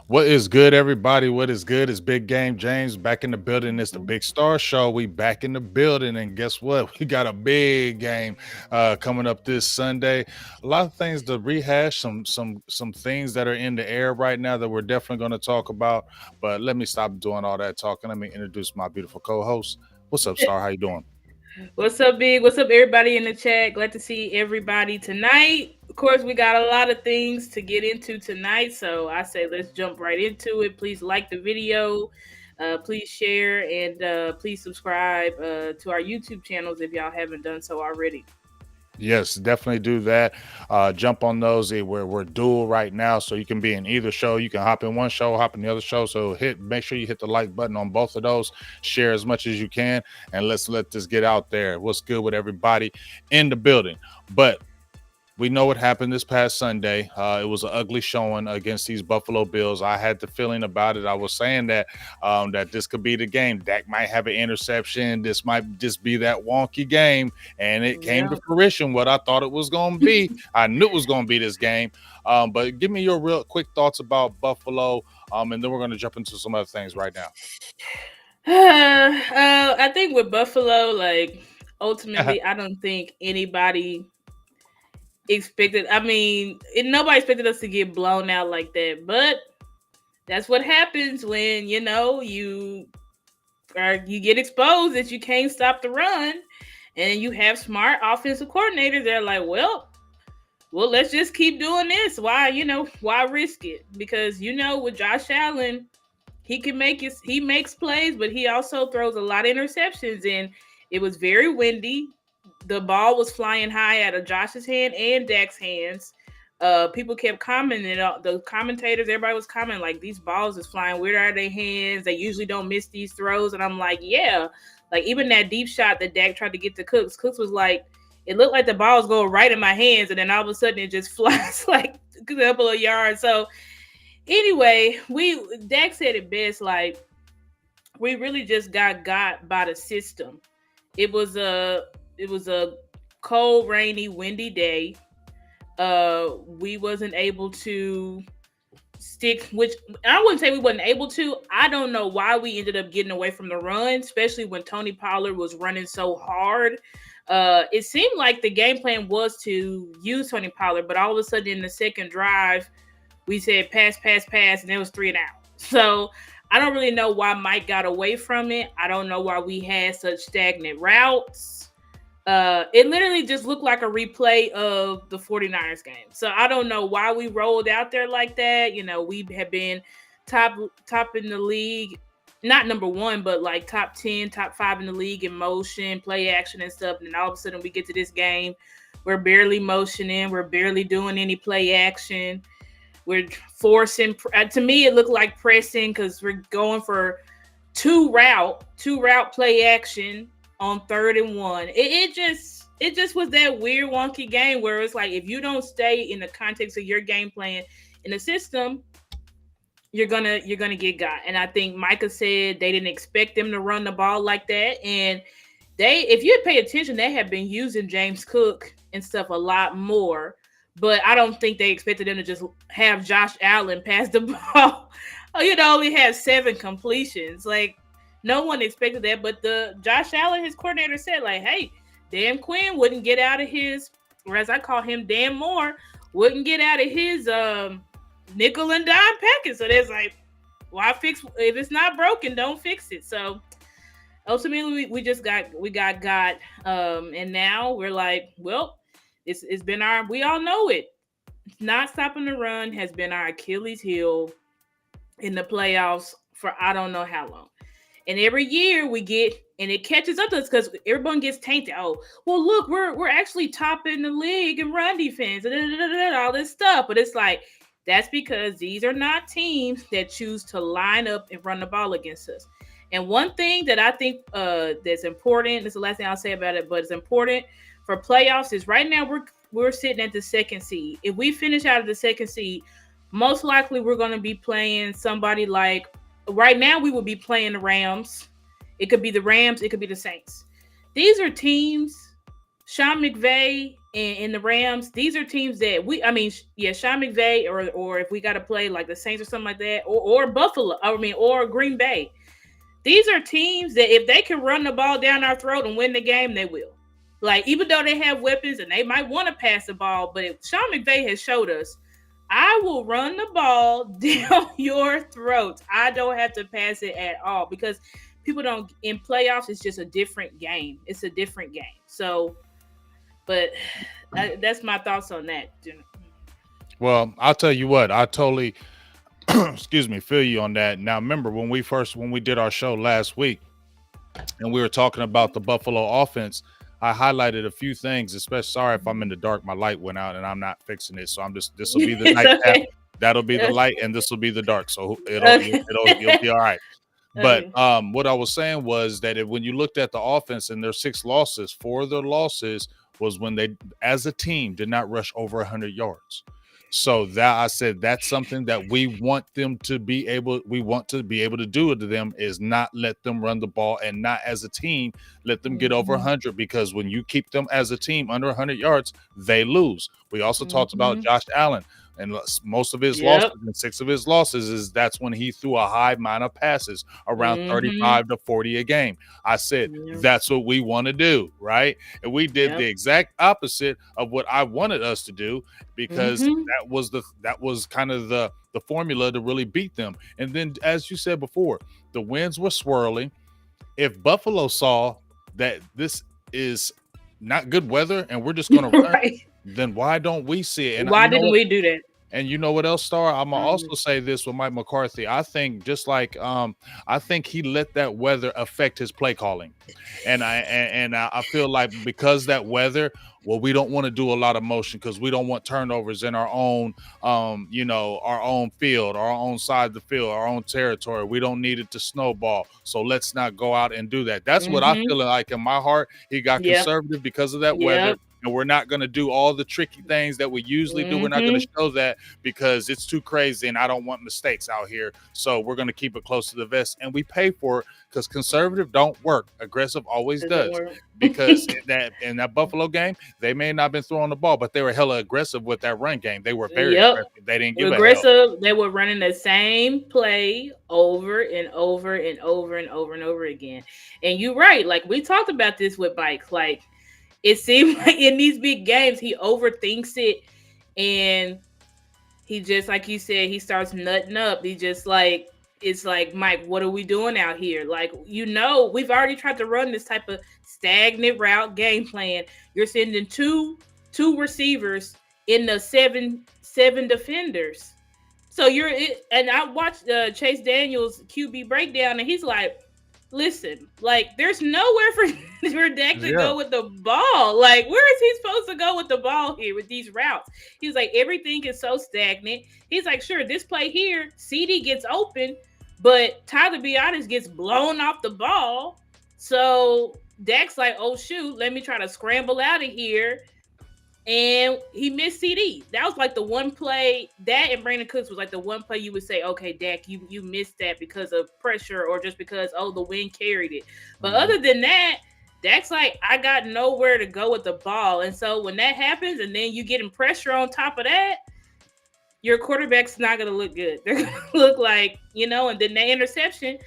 What is good, everybody? What is good? It's Big Game James back in the building. It's the Mhm. Big Star Show. We back in the building, and guess what? We got a big game coming up this Sunday. A lot of things to rehash. Some things that are in the air right now that we're definitely going to talk about. But let me stop doing all that talking. Let me introduce my beautiful co-host. What's up, Star? How you doing? What's up, Big? What's up, everybody in the chat? Glad to see everybody tonight. Of course, we got a lot of things to get into tonight, so I say let's jump right into it. Please like the video, please share, and please subscribe to our YouTube channels if y'all haven't done so already. Yes, definitely do that. Jump on those. We're dual right now, so you can be in either show. You can hop in one show, hop in the other show. So make sure you hit the like button on both of those. Share as much as you can, and let's let this get out there. What's good with everybody in the building? But we know what happened this past Sunday. It was an ugly showing against these Buffalo Bills. I had the feeling about it. I was saying that this could be the game. Dak might have an interception. This might just be that wonky game, and it came Yeah. to fruition. What I thought it was going to be. I knew it was going to be this game. But give me your real quick thoughts about Buffalo, and then we're going to jump into some other things right now. I think with Buffalo, like ultimately, I don't think anybody expected. I mean, nobody expected us to get blown out like that, but that's what happens when you get exposed that you can't stop the run, and you have smart offensive coordinators. They're like, well, let's just keep doing this. Why risk it? Because with Josh Allen, he makes plays, but he also throws a lot of interceptions, and it was very windy. The ball was flying high out of Josh's hand and Dak's hands. People kept commenting. The commentators, everybody was commenting like these balls is flying weird out of their hands. They usually don't miss these throws, and I'm like, yeah, like even that deep shot that Dak tried to get to Cooks. Cooks was like, it looked like the ball was going right in my hands, and then all of a sudden it just flies like a couple of yards. So anyway, Dak said it best. Like we really just got by the system. It was a cold, rainy, windy day. We wasn't able to stick, which I wouldn't say we wasn't able to. I don't know why we ended up getting away from the run, especially when Tony Pollard was running so hard. It seemed like the game plan was to use Tony Pollard, but all of a sudden in the second drive, we said pass, pass, pass, and it was 3 and out. So I don't really know why Mike got away from it. I don't know why we had such stagnant routes. It literally just looked like a replay of the 49ers game. So I don't know why we rolled out there like that. We have been top in the league, not number one, but like top 10, top 5 in the league in motion, play action and stuff. And then all of a sudden we get to this game, we're barely motioning, we're barely doing any play action. We're forcing. To me, it looked like pressing because we're going for two route play action on 3rd and 1. It just was that weird wonky game where it's like if you don't stay in the context of your game plan in the system, you're gonna get got. And I think Micah said they didn't expect them to run the ball like that. And if you pay attention, they have been using James Cook and stuff a lot more. But I don't think they expected them to just have Josh Allen pass the ball. Only had 7 completions. Like no one expected that. But the Josh Allen, his coordinator said, like, hey, Dan Quinn wouldn't get out of his, or as I call him, Dan Moore, wouldn't get out of his nickel and dime package. So there's like, why fix if it's not broken? Don't fix it. So ultimately, we got and now we're like, well, it's been we all know it. Not stopping the run has been our Achilles heel in the playoffs for I don't know how long. And every year we get, and it catches up to us because everyone gets tainted. Oh, well, look, we're actually top in the league in run defense, all this stuff. But it's like that's because these are not teams that choose to line up and run the ball against us. And one thing that I think that's important, this is the last thing I'll say about it, but it's important for playoffs is right now we're sitting at the 2nd seed. If we finish out of the 2nd seed, most likely we're going to be playing somebody like right now we will be playing the Rams. It could be the Rams, it could be the Saints. These are teams, Sean McVay and the Rams, these are teams that Sean McVay or if we got to play like the Saints or something like that or Buffalo, or Green Bay. These are teams that if they can run the ball down our throat and win the game, they will. Like, even though they have weapons and they might want to pass the ball, but if Sean McVay has showed us, I will run the ball down your throat. I don't have to pass it at all because people don't, in playoffs, it's just a different game. It's a different game. So, but that's my thoughts on that. Well, I'll tell you what, I totally excuse me, feel you on that. Now, remember when we did our show last week and we were talking about the Buffalo offense, I highlighted a few things, especially sorry if I'm in the dark, my light went out and I'm not fixing it. So this will be the night Okay. that'll be the light and this will be the dark. So you'll be all right. But what I was saying was that when you looked at the offense and their 6 losses, 4 of their losses was when they, as a team, did not rush over 100 yards. So that I said that's something that we want to be able to do to them is not let them run the ball and not as a team let them get over 100 because when you keep them as a team under 100 yards, they lose. We also talked about Josh Allen. And most of his losses, and 6 of his losses, is that's when he threw a high amount of passes, around 35 to 40 a game. I said, that's what we want to do, right? And we did the exact opposite of what I wanted us to do because that was kind of the formula to really beat them. And then, as you said before, the winds were swirling. If Buffalo saw that this is not good weather and we're just going to run, then why don't we see it? And why didn't we do that? And you know what else, Star? I'm gonna also say this with Mike McCarthy. I think just like I think he let that weather affect his play calling, and I feel like because that weather, well, we don't want to do a lot of motion because we don't want turnovers in our own, our own field, our own side of the field, our own territory. We don't need it to snowball, so let's not go out and do that. That's what I feel like in my heart. He got conservative because of that weather. And we're not going to do all the tricky things that we usually do. We're not going to show that because it's too crazy and I don't want mistakes out here. So we're going to keep it close to the vest and we pay for it because conservative don't work. Aggressive always does. Because in that Buffalo game, they may not have been throwing the ball, but they were hella aggressive with that run game. They were very aggressive. They didn't give aggressive. They were running the same play over and over and over and over and over again. And you're right. Like we talked about this with Mike. Like, it seems like in these big games, he overthinks it. And he just, like you said, he starts nutting up. He just like, it's like, Mike, what are we doing out here? Like, we've already tried to run this type of stagnant route game plan. You're sending two receivers in the seven defenders. So and I watched Chase Daniels QB breakdown, and he's like, listen, like there's nowhere for Dak to go with the ball. Like, where is he supposed to go with the ball here with these routes? He's like, everything is so stagnant. He's like, sure, this play here, CD gets open, but Tyler Biotis gets blown off the ball. So Dak's like, oh shoot, let me try to scramble out of here. And he missed CD. That was like the one play. That and Brandon Cooks was like the one play you would say, okay, Dak, you missed that because of pressure or just because, the wind carried it. But other than that, Dak's like, I got nowhere to go with the ball. And so when that happens and then you getting pressure on top of that, your quarterback's not going to look good. They're going to look like, and then that interception,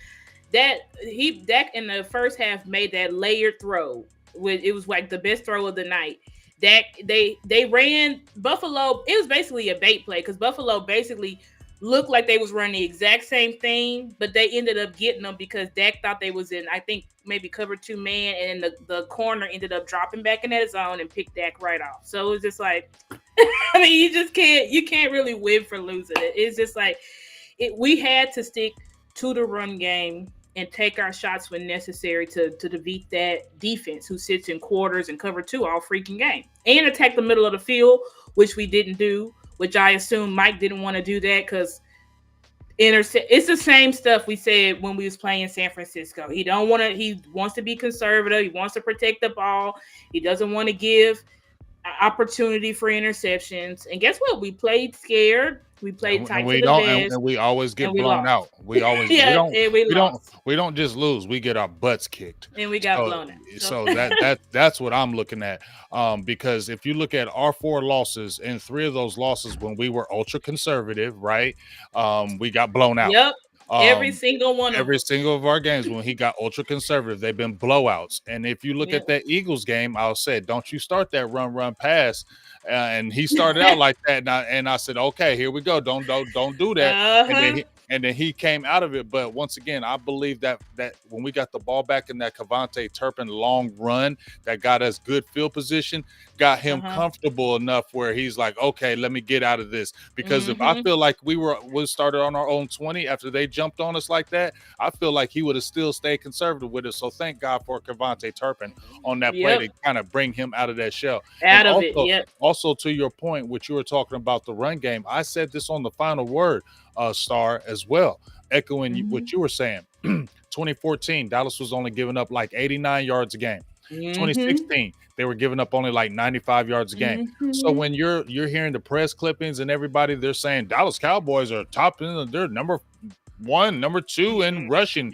Dak in the first half made that layered throw. It was like the best throw of the night. That they ran Buffalo. It was basically a bait play because Buffalo basically looked like they was running the exact same thing, but they ended up getting them because Dak thought they was in, I think, maybe cover 2 man, and then the corner ended up dropping back in that zone and picked Dak right off. So it was just like, I mean, you can't really win for losing it. It's just like we had to stick to the run game and take our shots when necessary to defeat that defense who sits in quarters and cover 2 all freaking game and attack the middle of the field, which we didn't do, which I assume Mike didn't want to do that because it's the same stuff we said when we was playing in San Francisco. He wants to be conservative. He wants to protect the ball. He doesn't want to give opportunity for interceptions. And guess what? We played scared. We played And tight to we the don't, vest, and we always and get we blown out. lost. We always Yeah, and we lost, we don't just lose. We get our butts kicked. and we got So blown out. So so that's what I'm looking at. Because if you look at our four losses, and three of those losses when we were ultra conservative, right? We got blown out. yep, every Um, single one of every them. single of our games when he got ultra conservative, they've been blowouts. And if you look at Yep. that Eagles game, I'll say, don't you start that run pass. And he started out like that, and I said, okay, here we go. Don't do that. And Uh-huh. then he came out of it. But once again, I believe that when we got the ball back in that Cavante Turpin long run that got us good field position, got him Uh-huh. comfortable enough where he's like, okay, let me get out of this. Because if I Mhm. feel like we started on our own 20 after they jumped on us like that, I feel like he would have still stayed conservative with us. So thank God for Cavante Turpin on that play Yep. to kind of bring him out of that shell. And Out of it. Yep. also to your point, which you were talking about the run game, I said this on the final word, Star, as well, echoing Mhm. what you were saying. 2014, Dallas was only giving up like 89 yards a game. Mhm. 2016, they were giving up only like 95 yards a game. So Mhm. when you're hearing the press clippings and everybody, they're saying Dallas Cowboys are top in, they're number one, number two in rushing.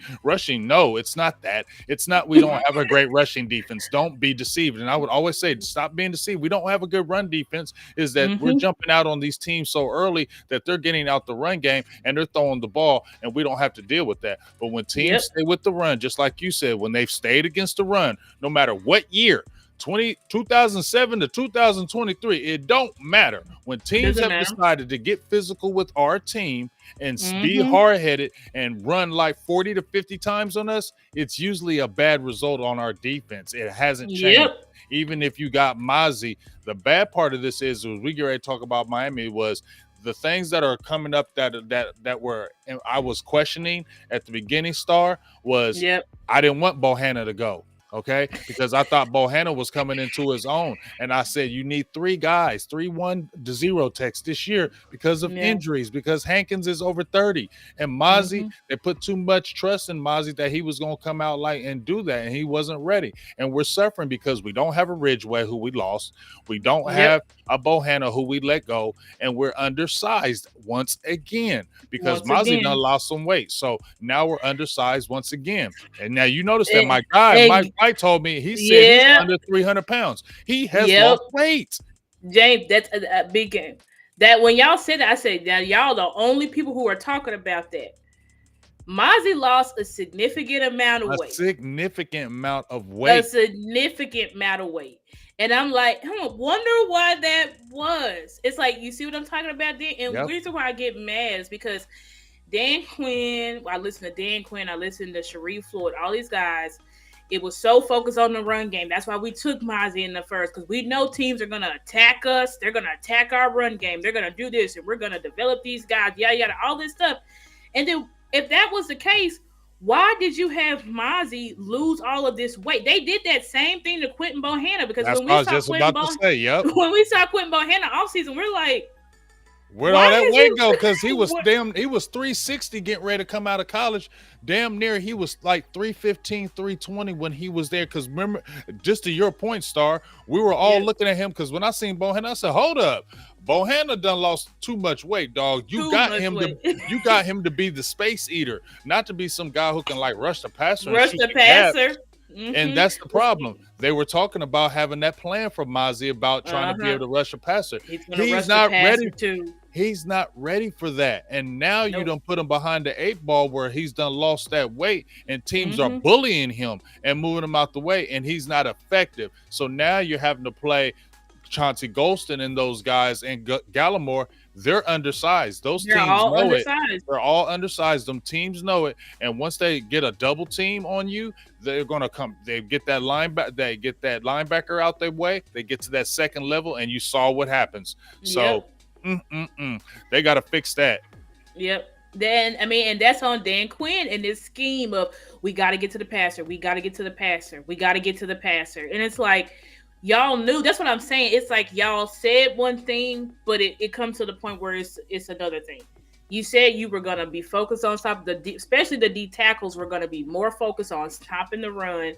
No, it's not that. It's not we don't have a great rushing defense. Don't be deceived. And I would always say, stop being deceived. We don't have a good run defense. Is that we're Mhm. jumping out on these teams so early that they're getting out the run game and they're throwing the ball, and we don't have to deal with that. But when teams Yep. stay with the run, just like you said, when they've stayed against the run, no matter what year, 2007 to 2023, it don't matter. When teams Doesn't have matter. decided to get physical with our team and be Mhm. hard-headed and run like 40 to 50 times on us, it's usually a bad result on our defense. It hasn't changed. Yep. Even if you got Mozzie, the bad part of this is we get ready to talk about Miami was the things that are coming up that were I was questioning at the beginning, Star, was Yep. I didn't want Bohanna to go. Okay, because I thought Bohanna was coming into his own, and I said you need three guys, 3-1-0 techs this year because of Yeah. injuries. Because Hankins is over 30, and Mozzie, Mhm. they put too much trust in Mozzie that he was going to come out like and do that, and he wasn't ready. And we're suffering because we don't have a Ridgeway who we lost, we don't Yep. have a Bohanna who we let go, and we're undersized once again because Once Mozzie done again. lost some weight. So now we're undersized once again. And now you notice that And, my guy, Mike and White, told me, he said he's yeah. under 300 pounds. He has Yep. lost weight. James, that's a big game. That when y'all said that, I said that y'all the only people who are talking about that. Mozzie lost a significant amount of A weight. significant amount of A weight. significant amount of weight. And I'm like, wonder why that was. It's like, you see what I'm talking about there? And Yep. the reason why I get mad is because Dan Quinn, I listen to Dan Quinn, I listen to Sharif Floyd, all these guys. It was so focused on the run game. That's why we took Mozzie in the first, because we know teams are going to attack us. They're going to attack our run game. They're going to do this, and we're going to develop these guys, yada, yada, all this stuff. And then if that was the case, why did you have Mozzie lose all of this weight? They did that same thing to Quentin Bohanna, because That's when what I we was saw just Quentin about to say. Yep. when we saw Quentin Bohanna offseason, we're like, Where'd why all that did weight you- go? Because he was What- he was 360 getting ready to come out of college. Damn near he was like 315, 320 when he was there. Because remember, just to your point, Star, we were all Yeah. looking at him because when I seen Bohanna, I said, hold up. Bohanna done lost too much weight, dog. You Too got much him weight. you got him to be the space eater, not to be some guy who can like rush the passer. and Rush shoot the gap. passer. And Mhm. that's the problem. They were talking about having that plan for Mozzie about trying to be able to rush a passer. He's gonna He's rush not the passer ready. too. He's not ready for that. And now you Nope. done put him behind the 8 ball where he's done lost that weight and teams are Mhm. bullying him and moving him out the way, and he's not effective. So now you're having to play Chauncey Golston and those guys and Gallimore. They're undersized. Those They're teams all know undersized. it. They're all undersized. Them teams know it. And once they get a double team on you, they're gonna come. They get that linebacker. They get that linebacker out their way. They get to that second level, and you saw what happens. So, they got to fix that. Yep. Then and that's on Dan Quinn and this scheme of we got to get to the passer. We got to get to the passer. We got to get to the passer. And it's like y'all knew. That's what I'm saying. It's like y'all said one thing, but it comes to the point where it's another thing. You said you were gonna be focused on stopping especially the D tackles were gonna be more focused on stopping the run.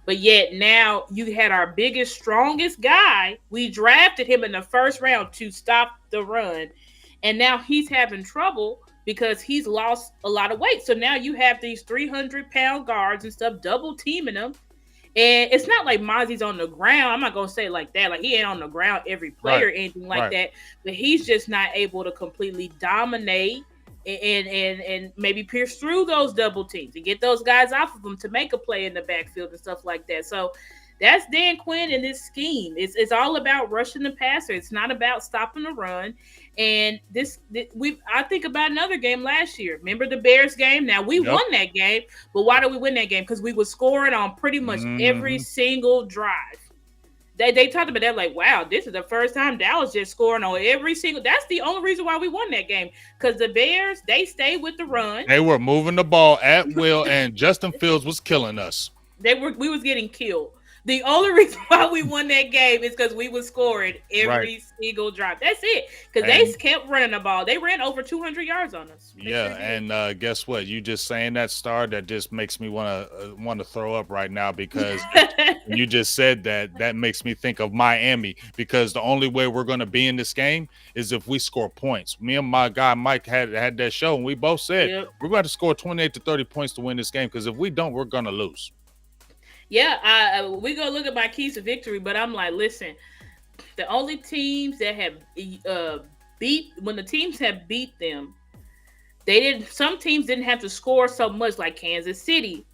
But yet now you had our biggest, strongest guy. We drafted him in the first round to stop the run. And now he's having trouble because he's lost a lot of weight. So now you have these 300-pound guards and stuff double teaming him. And it's not like Mozzie's on the ground. I'm not gonna say it like that. Like he ain't on the ground every play or anything like that. But he's just not able to completely dominate and maybe pierce through those double teams and get those guys off of them to make a play in the backfield and stuff like that. So that's Dan Quinn and this scheme. It's all about rushing the passer. It's not about stopping the run. And I think about another game last year. Remember the Bears game? Now we won that game, but why did we win that game? Because we were scoring on pretty much every single drive. They talked about that like, wow, this is the first time Dallas just scoring on every single. That's the only reason why we won that game, because the Bears, they stayed with the run. They were moving the ball at will, and Justin Fields was killing us. We was getting killed. The only reason why we won that game is because we was scoring every single drive. That's it. Because they kept running the ball. They ran over 200 yards on us. And guess what? You just saying that, Star, that just makes me want to throw up right now, because you just said that makes me think of Miami, because the only way we're going to be in this game is if we score points. Me and my guy Mike had that show, and we both said we're going to score 28 to 30 points to win this game, because if we don't, we're going to lose. Yeah, we go look at my keys to victory, but I'm like, listen, the only teams that have when the teams have beat them, some teams didn't have to score so much, like Kansas City.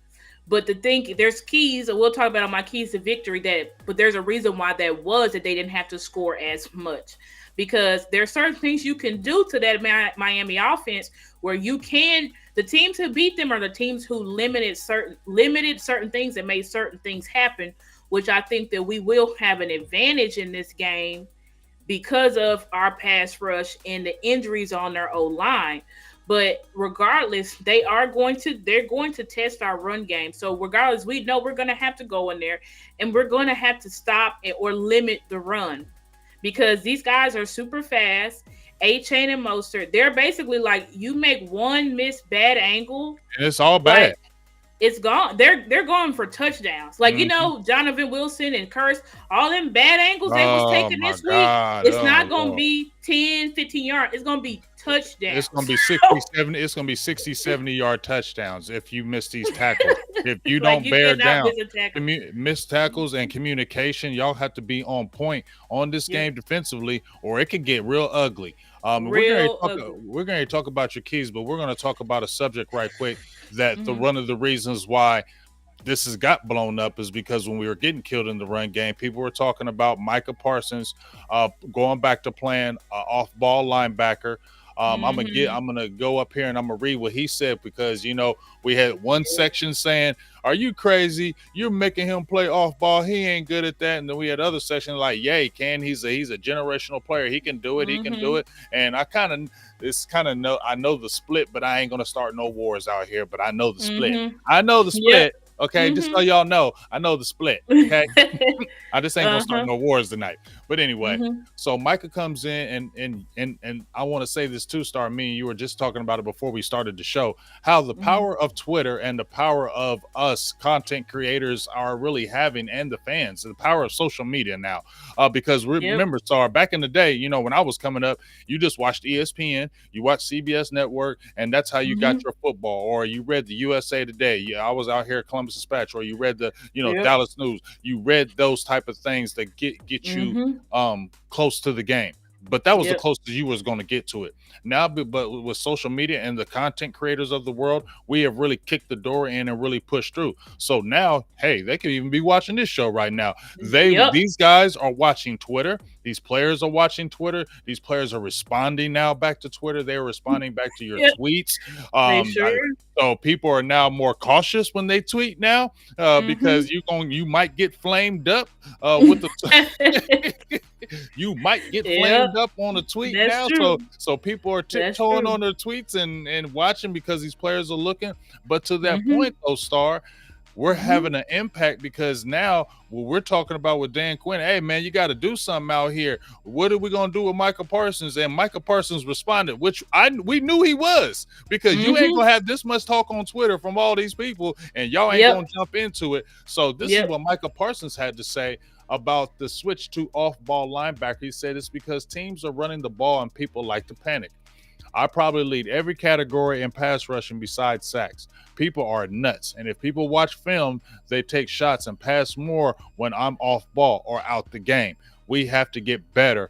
But there's keys, and we'll talk about on my keys to victory, but there's a reason why that they didn't have to score as much. Because there are certain things you can do to that Miami offense where the teams who beat them are the teams who limited certain things and made certain things happen, which I think that we will have an advantage in this game because of our pass rush and the injuries on their O-line. But regardless, they're going to test our run game. So regardless, we know we're going to have to go in there and we're going to have to stop or limit the run, because these guys are super fast. A-Chain and Mostert, they're basically like, you make one bad angle, and it's all bad. Like, it's gone. They're going for touchdowns. Like, Jonathan Wilson and Curse, all them bad angles they was taking this week. It's not going to be 10, 15 yards. It's going to be touchdowns. It's going to be 60, 70. It's going to be 60, 70-yard touchdowns if you miss these tackles. If you don't bear down, miss tackles and communication, y'all have to be on point on this game defensively, or it could get real ugly. We're going to talk about your keys, but we're going to talk about a subject right quick that one of the reasons why this has got blown up is because when we were getting killed in the run game, people were talking about Micah Parsons going back to playing off-ball linebacker. I'm gonna go up here and I'm gonna read what he said, because we had one section saying, "Are you crazy? You're making him play off ball. He ain't good at that." And then we had other section like, "Yeah, he can. He's a generational player. He can do it. He can do it." And I know the split, but I ain't gonna start no wars out here. But I know the split. I know the split. Yep. Okay, just so y'all know, I know the split. Okay, I just ain't gonna start no wars tonight. But anyway, so Micah comes in, and I want to say this too, Star. Me and you were just talking about it before we started the show. How the power of Twitter and the power of us content creators are really having, and the fans, the power of social media now. Because remember, Star, back in the day, when I was coming up, you just watched ESPN, you watched CBS Network, and that's how you got your football, or you read the USA Today. I was out here at Columbus Dispatch, or you read the Dallas News. You read those type of things that get you close to the game. But that was the closest you was going to get to it. Now, but with social media and the content creators of the world, we have really kicked the door in and really pushed through. So now, hey, they could even be watching this show right now. These guys are watching Twitter. These players are watching Twitter. These players are responding now back to Twitter. They are responding back to your tweets. So people are now more cautious when they tweet now, because you might get flamed up with the you might get flamed up on a tweet. That's now. True. So people are tiptoeing on their tweets and watching, because these players are looking. But to that point, though, Star, we're having an impact because now what we're talking about with Dan Quinn, hey man, you got to do something out here. What are we gonna do with Micah Parsons? And Micah Parsons responded, which we knew he was, because you ain't gonna have this much talk on Twitter from all these people, and y'all ain't gonna jump into it. So this is what Micah Parsons had to say about the switch to off-ball linebacker. He said it's because teams are running the ball and people like to panic. I probably lead every category in pass rushing besides sacks. People are nuts. And if people watch film, they take shots and pass more when I'm off ball or out the game. We have to get better,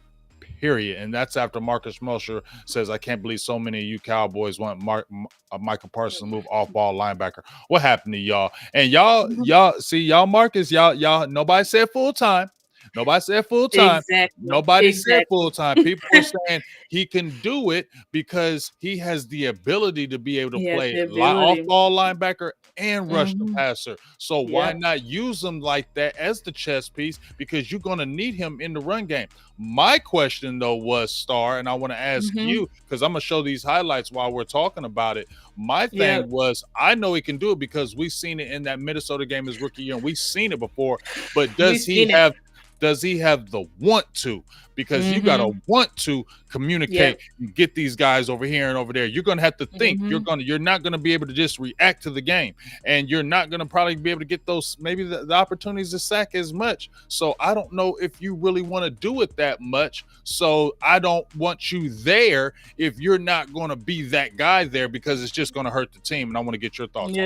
period. And that's after Marcus Mosher says, I can't believe so many of you Cowboys want Micah Parsons to move off ball linebacker. What happened to y'all? And y'all see, y'all Marcus, y'all, nobody said full time. Nobody said full time. Exactly. Nobody said full time. People are saying he can do it because he has the ability to be able to play off ball linebacker and rush the passer. So why not use him like that as the chess piece? Because you're going to need him in the run game. My question though was, Star, and I want to ask you, because I'm going to show these highlights while we're talking about it. My thing was, I know he can do it because we've seen it in that Minnesota game his rookie year, and we've seen it before. But does he have the want to? Because you got to want to communicate and get these guys over here and over there. You're going to have to think. You're not going to be able to just react to the game, and you're not going to probably be able to get those, maybe the opportunities to sack as much. So I don't know if you really want to do it that much. So I don't want you there if you're not going to be that guy there, because it's just going to hurt the team. And I want to get your thoughts.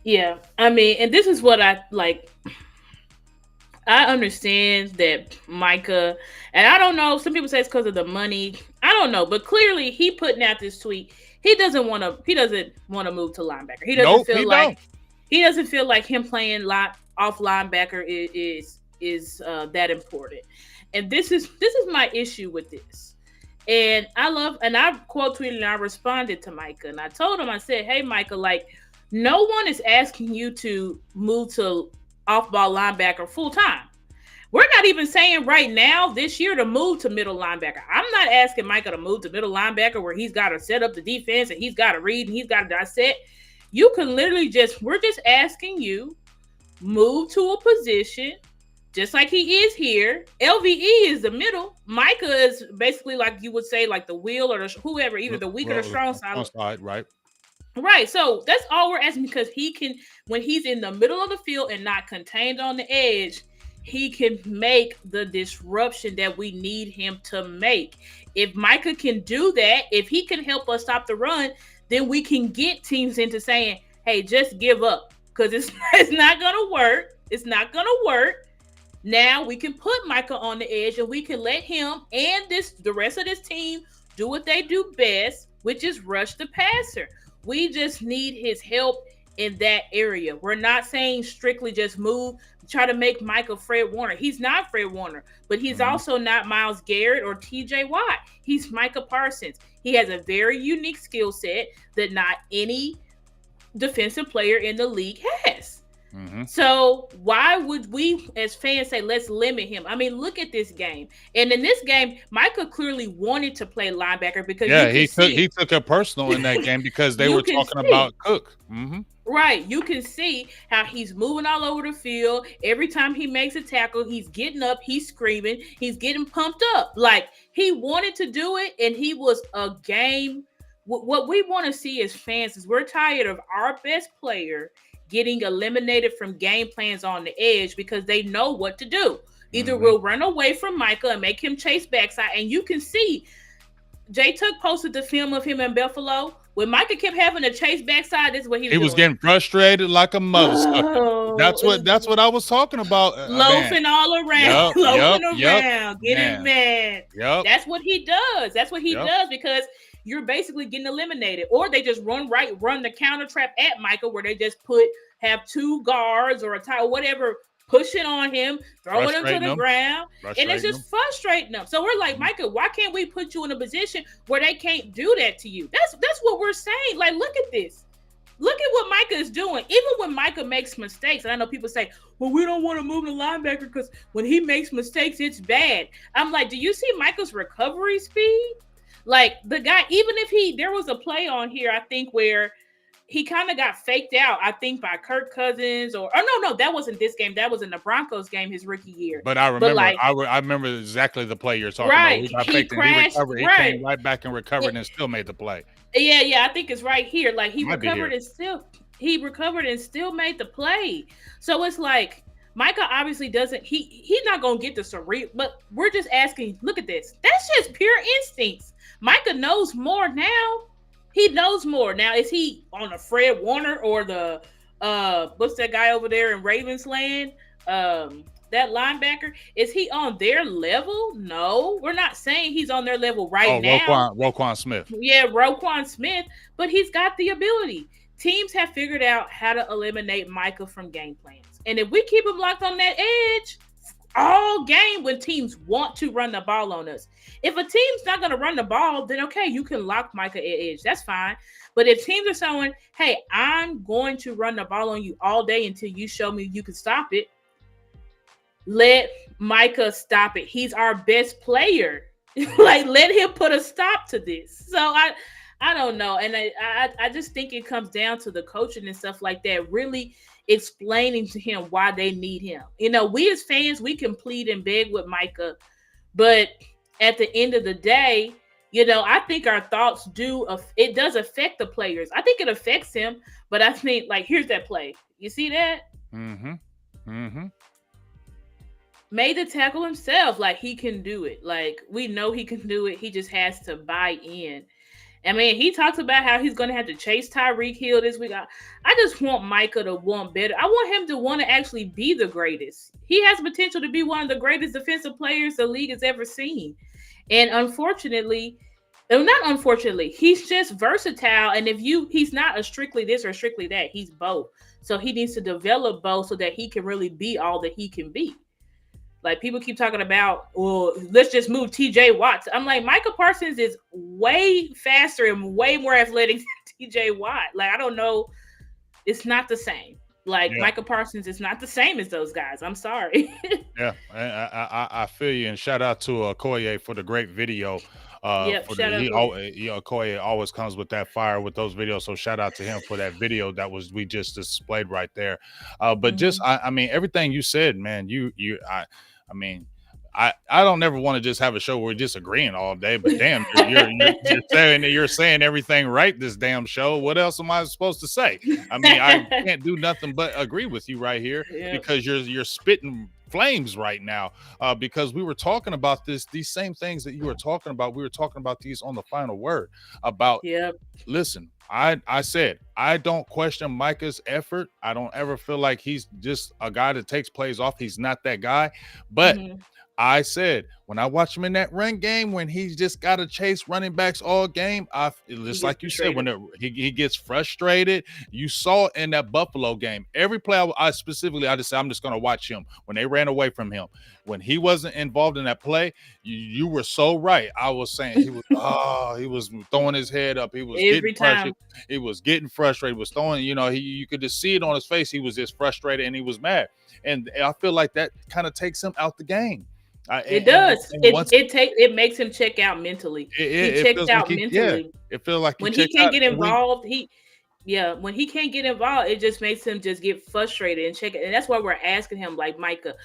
Yeah. I mean, and this is what I like. I understand that Micah, and I don't know, some people say it's because of the money. I don't know, but clearly he putting out this tweet. He doesn't want to move to linebacker. He doesn't feel like him playing off linebacker is that important. And this is my issue with this. And I quote tweeted and I responded to Micah, and I told him, I said, hey Micah, like, no one is asking you to move to off-ball linebacker full-time. We're not even saying right now this year to move to middle linebacker. I'm not asking Micah to move to middle linebacker where he's got to set up the defense and he's got to read and he's got to dissect. You can literally we're just asking you, move to a position just like he is here. LVE is the middle. Micah is basically, like you would say, like the wheel or whoever, either the weak or the strong side. Right. Right. So that's all we're asking, because he can, when he's in the middle of the field and not contained on the edge, he can make the disruption that we need him to make. If Micah can do that, if he can help us stop the run, then we can get teams into saying, hey, just give up, because it's not going to work. It's not going to work. Now we can put Micah on the edge and we can let him and the rest of this team do what they do best, which is rush the passer. We just need his help in that area. We're not saying strictly just move, try to make Micah Fred Warner. He's not Fred Warner, but he's also not Myles Garrett or TJ Watt. He's Micah Parsons. He has a very unique skill set that not any defensive player in the league has. So why would we as fans say, let's limit him? I mean, look at this game. And in this game, Micah clearly wanted to play linebacker because he took it personal in that game because they were talking about Cook. Right. You can see how he's moving all over the field. Every time he makes a tackle, he's getting up, he's screaming, he's getting pumped up. Like, he wanted to do it, and he was a game. What we want to see as fans is we're tired of our best player getting eliminated from game plans on the edge because they know what to do. Either we'll run away from Micah and make him chase backside. And you can see Jay Tuck posted the film of him in Buffalo. When Micah kept having to chase backside, this is what he was doing. Getting frustrated like a mother. That's what I was talking about. Loafing all around. Getting mad. That's what he does. That's what he does, because you're basically getting eliminated. Or they just run the counter trap at Micah, where they just have two guards or a tie, whatever, pushing on him, throwing him to the ground, and it's just frustrating them. So we're like, Micah, why can't we put you in a position where they can't do that to you? That's what we're saying. Like, look at this. Look at what Micah is doing. Even when Micah makes mistakes, and I know people say, well, we don't want to move the linebacker because when he makes mistakes, it's bad. I'm like, do you see Micah's recovery speed? Like, the guy, even if there was a play on here, I think, where he kind of got faked out, I think, by Kirk Cousins or no, that wasn't this game. That was in the Broncos game his rookie year. But I But remember, like, I remember exactly the play you're talking about. right, We got he faked and he crashed, recovered. He right. came right back and recovered and still made the play. Yeah, I think it's right here. Like he Might be recovered here. and still made the play. So it's like Micah obviously doesn't. He's not gonna get the cerebral. But we're just asking. Look at this. That's just pure instincts. Micah knows more now. He knows more now. Is he on the Fred Warner or the what's that guy over there in Ravensland? That linebacker, is he on their level? No, we're not saying he's on their level right now. Roquan Smith. Yeah, Roquan Smith, but he's got the ability. Teams have figured out how to eliminate Micah from game plans. And if we keep him locked on that edge all game when teams want to run the ball on us. If a team's not going to run the ball, then okay, you can lock Micah at edge. That's fine. But if teams are saying, hey, I'm going to run the ball on you all day until you show me you can stop it, let Micah stop it. He's our best player. Like, let him put a stop to this. So I don't know. And I just think it comes down to the coaching and stuff like that, really explaining to him why they need him. You know, we as fans, we can plead and beg with Micah, but at the end of the day, you know, I think our thoughts it does affect the players. I think it affects him, but I think, like, here's that play. You see that? Made the tackle himself. Like, he can do it. Like, we know he can do it. He just has to buy in. I mean, he talks about how he's going to have to chase Tyreek Hill this week. I just want Micah to want better. I want him to want to actually be the greatest. He has potential to be one of the greatest defensive players the league has ever seen. And unfortunately, he's just versatile. And he's not a strictly this or strictly that. He's both. So he needs to develop both so that he can really be all that he can be. Like, people keep talking about, well, let's just move TJ Watt. I'm like, Micah Parsons is way faster and way more athletic than TJ Watt. Like, I don't know. It's not the same. Like, yeah. Micah Parsons is not the same as those guys. I'm sorry. Yeah, I feel you. And shout out to Okoye for the great video. Okoye always comes with that fire with those videos. So shout out to him for that video we just displayed right there. But just, I mean, everything you said, man, I mean, I don't ever want to just have a show where we're disagreeing all day, but damn, you're saying everything right this damn show. What else am I supposed to say? I mean, I can't do nothing but agree with you right here because you're spitting flames right now, because we were talking about these same things that you were talking about. We were talking about these on the final word about, listen, I said, I don't question Micah's effort. I don't ever feel like he's just a guy that takes plays off. He's not that guy. But I said, when I watch him in that run game, when he's just got to chase running backs all game, just like you said, when he gets frustrated. You saw in that Buffalo game, every play I just said, I'm just going to watch him. When they ran away from him, when he wasn't involved in that play, you were so right. I was saying he was throwing his head up. He was getting frustrated. He was getting frustrated. He was throwing, you could just see it on his face. He was just frustrated and he was mad. And I feel like that kind of takes him out the game. It does. It makes him check out mentally. He checks out mentally. It feels like when he can't get involved, when he can't get involved, it just makes him just get frustrated and check it. And that's why we're asking him, like, Micah,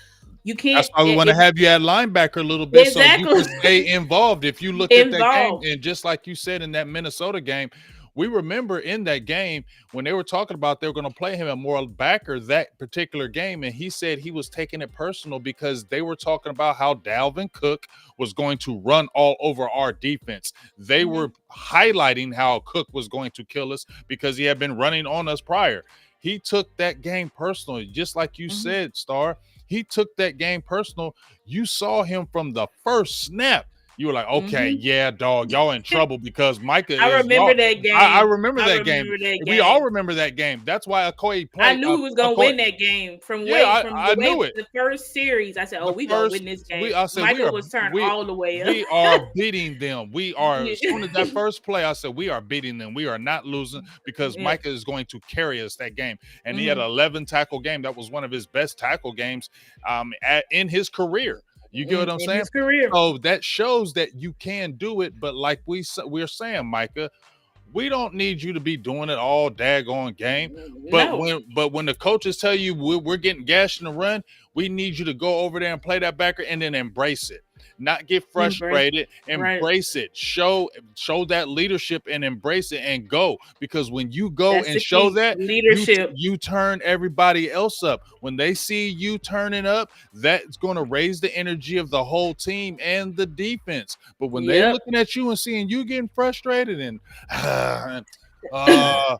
you can't. That's why we want to have you at linebacker a little bit so you can stay involved. If you look at that game, and just like you said in that Minnesota game, we remember in that game when they were talking about they were going to play him a more backer that particular game. And he said he was taking it personal because they were talking about how Dalvin Cook was going to run all over our defense. They were highlighting how Cook was going to kill us because he had been running on us prior. He took that game personally, just like you said, Star. He took that game personal. You saw him from the first snap. You were like, okay, yeah, dog, y'all in trouble because Micah. I remember that game. I remember that game. We all remember that game. That's why Okoye played. I knew he was going to win that game from the first series. I said, we going to win this game. Micah was turned all the way up. We are beating them. We are, as soon as that first play, I said, we are beating them. We are not losing because Micah is going to carry us that game. And he had an 11 tackle game. That was one of his best tackle games in his career. You get what I'm saying? So that shows that you can do it. But like we're saying, Micah, We don't need you to be doing it all daggone game. But No. when the coaches tell you we're getting gashed in the run, we need you to go over there and play that backer and then embrace it. Not get frustrated, Right. embrace it. Show that leadership and embrace it and go. Because when you go That's and the show key. that, Leadership. you turn everybody else up. When they see you turning up, that's going to raise the energy of the whole team and the defense. But when they Yep. looking at you and seeing you getting frustrated and uh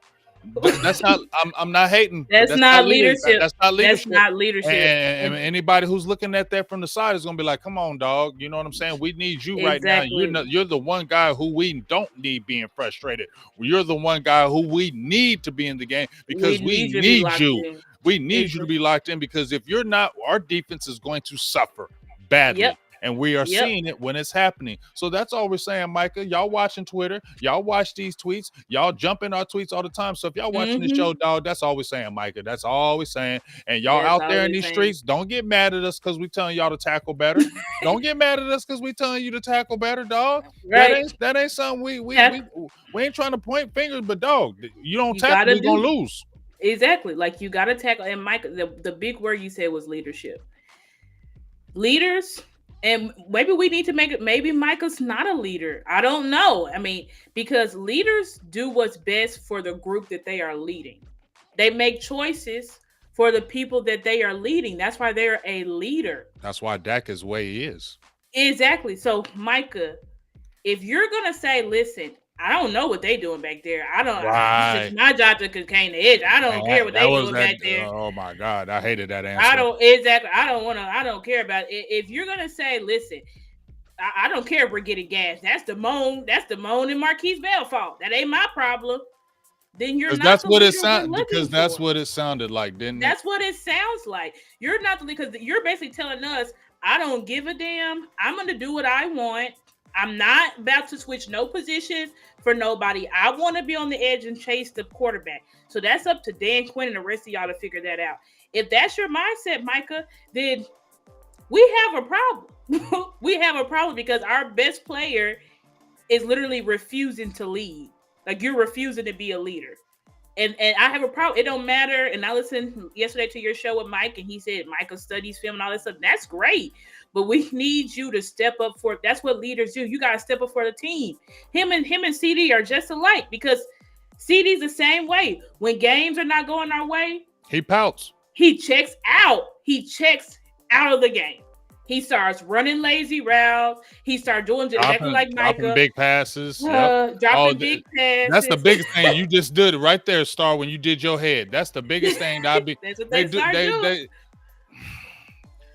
that's not. I'm not hating, but That's not leadership. That's not leadership. That's not leadership. And anybody who's looking at that from the side is gonna be like, "Come on, dog. You know what I'm saying? We need you right now. Exactly. You're the one guy who we don't need being frustrated. You're the one guy who we need to be in the game because we need you. We need you to be locked in because if you're not, our defense is going to suffer badly." Yep. And we are seeing it when it's happening. So that's all we're saying, Micah. Y'all watching Twitter. Y'all watch these tweets. Y'all jump in our tweets all the time. So if y'all watching this show, dog, that's all we're saying, Micah. That's all we're saying. And y'all out there in these streets, don't get mad at us because we telling y'all to tackle better. Don't get mad at us because we telling you to tackle better, dog. Right. That ain't something we ain't trying to point fingers, but dog, you don't tackle, we're gonna lose. Exactly. Like you gotta tackle. And Micah, the big word you said was leadership. Leaders. And maybe we need to make it. Maybe Micah's not a leader. I don't know. I mean, because leaders do what's best for the group that they are leading. They make choices for the people that they are leading. That's why they're a leader. That's why Dak is the way he is. Exactly. So, Micah, if you're gonna say, "Listen, I don't know what they doing back there. I don't. Right. My job to contain the edge. I don't care what they doing back there." Oh my God, I hated that answer. I don't care about it. If you're gonna say, "Listen, I don't care if we're getting gas. That's the moan and Marquise Bell fault. That ain't my problem." Then you're not. That's what it sounded. Because that's what it sounded like, didn't it? That's what it sounds like. You're not, because you're basically telling us, "I don't give a damn. I'm gonna do what I want. I'm not about to switch no positions for nobody. I want to be on the edge and chase the quarterback." So that's up to Dan Quinn and the rest of y'all to figure that out. If that's your mindset, Micah, then we have a problem. We have a problem because our best player is literally refusing to lead. Like, you're refusing to be a leader. And I have a problem. It don't matter. And I listened yesterday to your show with Mike, and he said Micah studies film and all that stuff. That's great. But we need you to step up for it. That's what leaders do. You got to step up for the team. Him and CD are just alike, because CD's the same way. When games are not going our way, he pouts. He checks out. He checks out of the game. He starts running lazy routes. He starts doing exactly like Micah. Dropping big passes. Dropping big passes. That's the biggest thing. You just did it right there, Star, when you did your head. That's the biggest thing. That's what they start doing.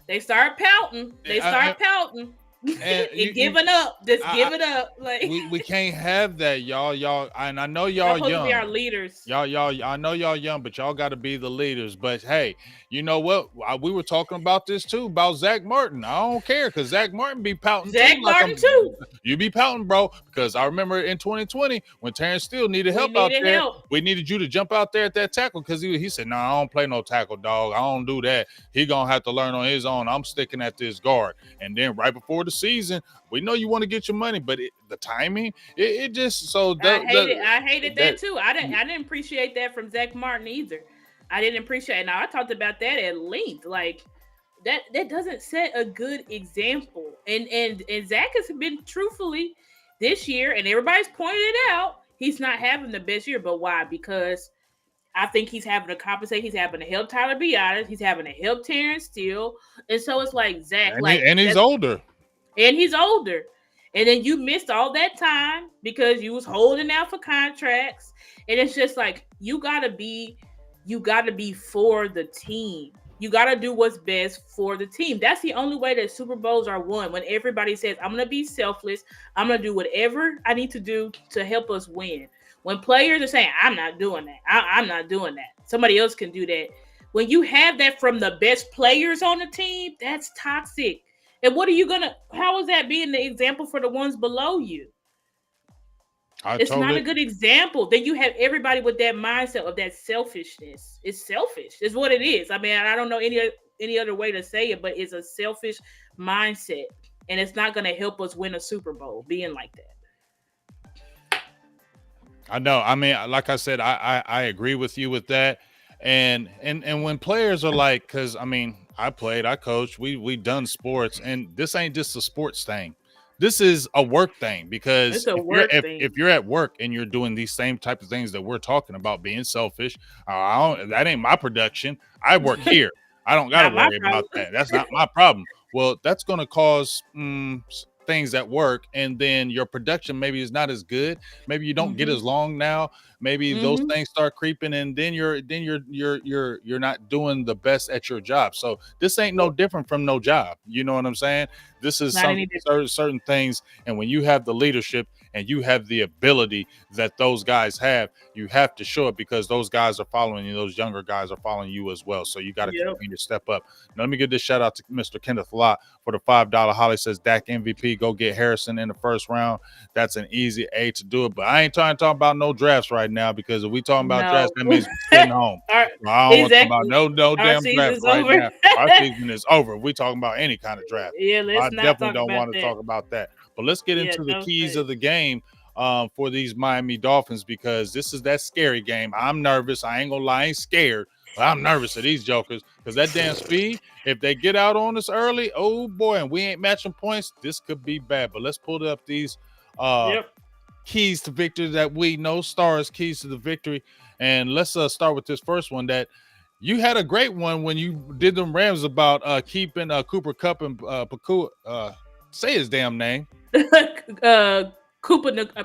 They start pouting. They start pouting. And giving up. Just give it up. Like, we can't have that, y'all. And I know y'all young. To be our leaders. Y'all. I know y'all young, but y'all got to be the leaders. But hey, you know what? We were talking about this too, about Zach Martin. I don't care, because Zach Martin be pouting. Too. You be pouting, bro. Because I remember in 2020 when Terrence Steele needed help out there. We needed you to jump out there at that tackle, because he said, "No, I don't play no tackle, dog. I don't do that. He gonna have to learn on his own. I'm sticking at this guard." And then right before the season, we know you want to get your money, but the timing, it just so. I hated that too. I didn't appreciate that from Zach Martin either. I didn't appreciate it. Now, I talked about that at length. Like, that doesn't set a good example. And Zach has been, truthfully, this year, and everybody's pointed it out, he's not having the best year. But why? Because I think he's having to compensate. He's having to help Tyler Biadasz. He's having to help Terrence Steele. And so it's like, Zach, and he's older. And he's older. And then you missed all that time because you was holding out for contracts. And it's just like, you gotta be for the team. You gotta do what's best for the team. That's the only way that Super Bowls are won. When everybody says, "I'm gonna be selfless. I'm gonna do whatever I need to do to help us win." When players are saying, "I'm not doing that. I'm not doing that. Somebody else can do that." When you have that from the best players on the team, that's toxic. And how is that being the example for the ones below you? It's not a good example. Then you have everybody with that mindset of that selfishness. It's selfish. It's what it is. I mean, I don't know any other way to say it, but it's a selfish mindset. And it's not going to help us win a Super Bowl being like that. I know. I mean, like I said, I agree with you with that. And when players are like, because I mean, I played, I coached, we done sports, and this ain't just a sports thing. This is a work thing because It's a work if thing. you're at work and you're doing these same type of things that we're talking about, being selfish, I don't, that ain't my production. I work here. I don't got to Not my worry about problem. that. That's not my problem. Well, that's going to cause things at work, and then your production maybe is not as good. Maybe you don't get Mm-hmm. as long now. Maybe those Mm-hmm. things start creeping, and then you're not doing the best at your job. So this ain't no Yep. different from no job. You know what I'm saying? This is Not some any different. certain things, and when you have the leadership and you have the ability that those guys have, you have to show it because those guys are following you. Those younger guys are following you as well. So you got to Yep. continue to step up. Now, let me give this shout out to Mr. Kenneth Lott for the $5. Holly says Dak MVP. Go get Harrison in the first round. That's an easy A to do it. But I ain't trying to talk about no drafts right now because if we talking about drafts, No. that means we sitting home. Our, I don't want to talk about exactly. no Our damn draft season's right over. now. Our season is over. We talking about any kind of draft. Yeah, I let's not definitely talk don't about want to that. talk about that. But let's get Yeah, into the no keys sir. of the game for these Miami Dolphins because this is that scary game. I'm nervous. I ain't gonna lie, I ain't scared, but I'm nervous of these jokers because that damn speed. If they get out on us early, oh boy, and we ain't matching points, this could be bad. But let's pull up these uh Yep. keys to victory that we know, stars keys to the victory, and let's start with this first one that you had a great one when you did them Rams about keeping Cooper Cup and Pakua. Say his damn name. I'm